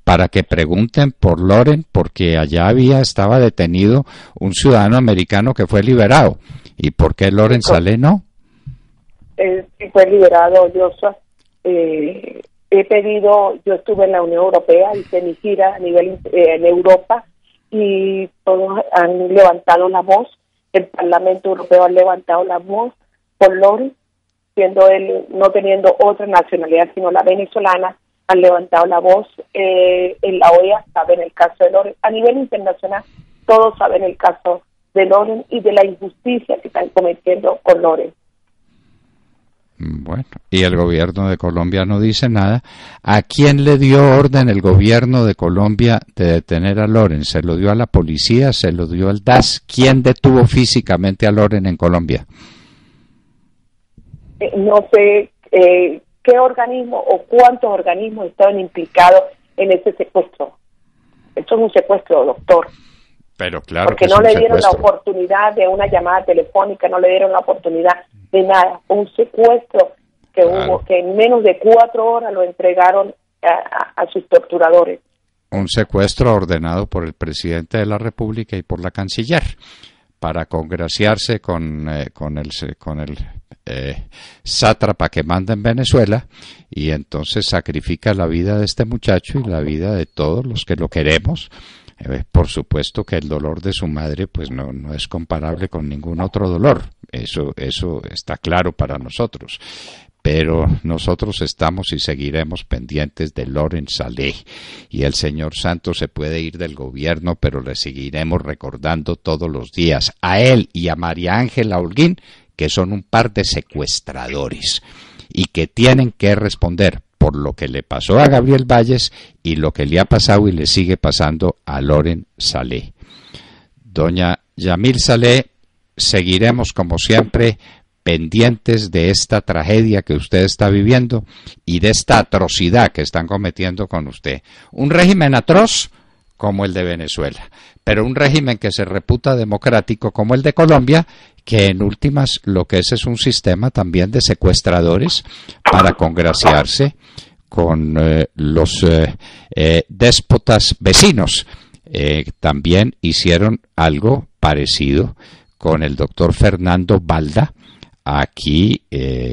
para que pregunten por Loren, porque allá estaba detenido un ciudadano americano que fue liberado. ¿Y por qué Loren Saleh no? Fue liberado, Joshua. He pedido, yo estuve en la Unión Europea, hice mi gira a nivel en Europa, y todos han levantado la voz. El Parlamento Europeo ha levantado la voz por Loren, siendo él no teniendo otra nacionalidad sino la venezolana. Han levantado la voz. En la OEA saben el caso de Loren. A nivel internacional, todos saben el caso de Loren y de la injusticia que están cometiendo con Loren. Bueno, y el gobierno de Colombia no dice nada. ¿A quién le dio orden el gobierno de Colombia de detener a Loren? ¿Se lo dio a la policía? ¿Se lo dio al DAS? ¿Quién detuvo físicamente a Loren en Colombia? No sé qué organismo o cuántos organismos estaban implicados en ese secuestro. Esto es un secuestro, doctor. Pero claro, porque no le dieron la oportunidad de una llamada telefónica, no le dieron la oportunidad de nada. Un secuestro que hubo, que en menos de 4 horas lo entregaron a sus torturadores. Un secuestro ordenado por el presidente de la República y por la canciller para congraciarse con el sátrapa que manda en Venezuela, y entonces sacrifica la vida de este muchacho y la vida de todos los que lo queremos. Por supuesto que el dolor de su madre pues no es comparable con ningún otro dolor, eso está claro para nosotros, pero nosotros estamos y seguiremos pendientes de Loren Saleh, y el señor Santos se puede ir del gobierno, pero le seguiremos recordando todos los días a él y a María Ángela Holguín, que son un par de secuestradores y que tienen que responder por lo que le pasó a Gabriel Valles y lo que le ha pasado y le sigue pasando a Loren Saleh. Doña Yamil Saleh, seguiremos como siempre pendientes de esta tragedia que usted está viviendo y de esta atrocidad que están cometiendo con usted. Un régimen atroz como el de Venezuela, pero un régimen que se reputa democrático como el de Colombia, que en últimas lo que es un sistema también de secuestradores para congraciarse con los déspotas vecinos. También hicieron algo parecido con el doctor Fernando Balda, aquí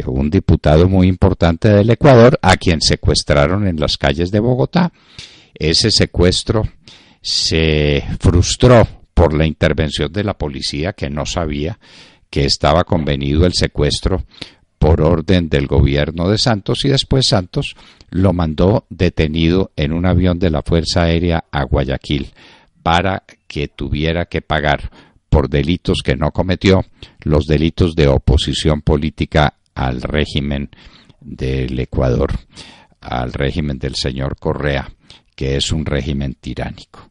un diputado muy importante del Ecuador, a quien secuestraron en las calles de Bogotá. Ese secuestro se frustró por la intervención de la policía, que no sabía que estaba convenido el secuestro por orden del gobierno de Santos, y después Santos lo mandó detenido en un avión de la Fuerza Aérea a Guayaquil para que tuviera que pagar por delitos que no cometió, los delitos de oposición política al régimen del Ecuador, al régimen del señor Correa, que es un régimen tiránico.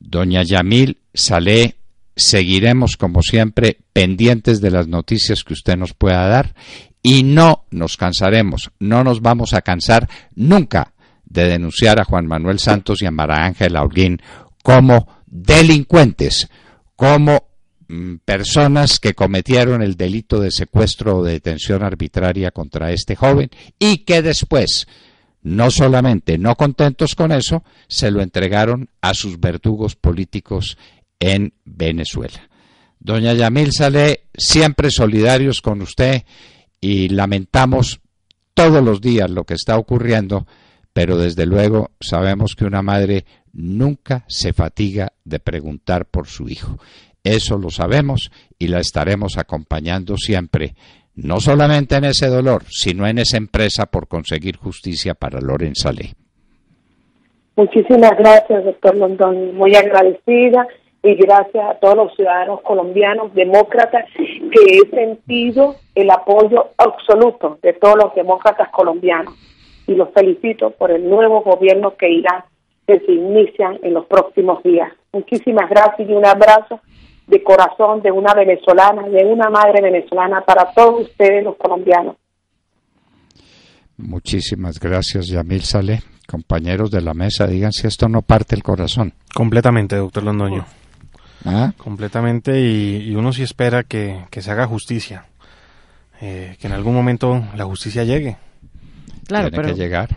Doña Yamil Saleh, seguiremos como siempre pendientes de las noticias que usted nos pueda dar y no nos cansaremos, no nos vamos a cansar nunca de denunciar a Juan Manuel Santos y a María Ángela Holguín como delincuentes, como personas que cometieron el delito de secuestro o de detención arbitraria contra este joven y que después no solamente no contentos con eso, se lo entregaron a sus verdugos políticos en Venezuela. Doña Yamil Saleh, siempre solidarios con usted y lamentamos todos los días lo que está ocurriendo, pero desde luego sabemos que una madre nunca se fatiga de preguntar por su hijo. Eso lo sabemos y la estaremos acompañando siempre, no solamente en ese dolor, sino en esa empresa por conseguir justicia para Loren Saleh. Muchísimas gracias, doctor Londoño. Muy agradecida y gracias a todos los ciudadanos colombianos, demócratas, que he sentido el apoyo absoluto de todos los demócratas colombianos. Y los felicito por el nuevo gobierno que se inician en los próximos días. Muchísimas gracias y un abrazo de corazón de una venezolana, de una madre venezolana para todos ustedes los colombianos. Muchísimas gracias, Yamil Saleh. Compañeros de la mesa, digan si esto no parte el corazón. Completamente, doctor Londoño. Completamente, y uno sí espera que se haga justicia, que en algún momento la justicia llegue. Claro, Tiene que llegar.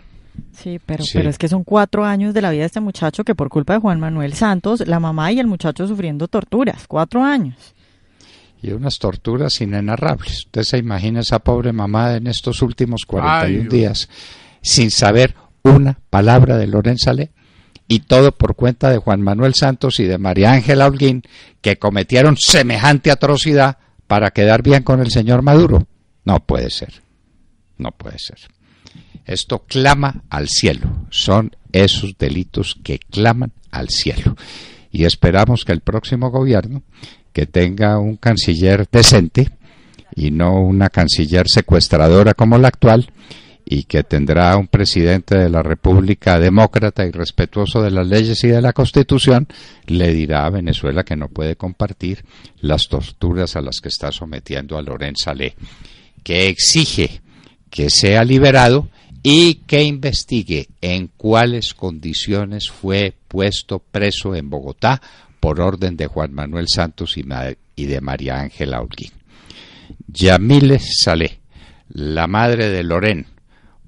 Sí, pero es que son 4 años de la vida de este muchacho que por culpa de Juan Manuel Santos, la mamá y el muchacho sufriendo torturas. 4 años. Y unas torturas inenarrables. Usted se imagina esa pobre mamá en estos últimos 41 días sin saber una palabra de Loren Saleh, y todo por cuenta de Juan Manuel Santos y de María Ángela Holguín, que cometieron semejante atrocidad para quedar bien con el señor Maduro. No puede ser. No puede ser. Esto clama al cielo. Son esos delitos que claman al cielo. Y esperamos que el próximo gobierno, que tenga un canciller decente y no una canciller secuestradora como la actual, y que tendrá un presidente de la República demócrata y respetuoso de las leyes y de la Constitución, le dirá a Venezuela que no puede compartir las torturas a las que está sometiendo a Loren Saleh, que exige que sea liberado y que investigue en cuáles condiciones fue puesto preso en Bogotá por orden de Juan Manuel Santos y de María Ángela Holguín. Yamil Saleh, la madre de Loren,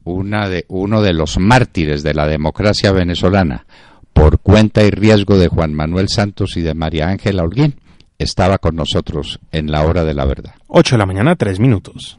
uno de los mártires de la democracia venezolana, por cuenta y riesgo de Juan Manuel Santos y de María Ángela Holguín, estaba con nosotros en la hora de la verdad. 8 de la mañana, 3 minutos.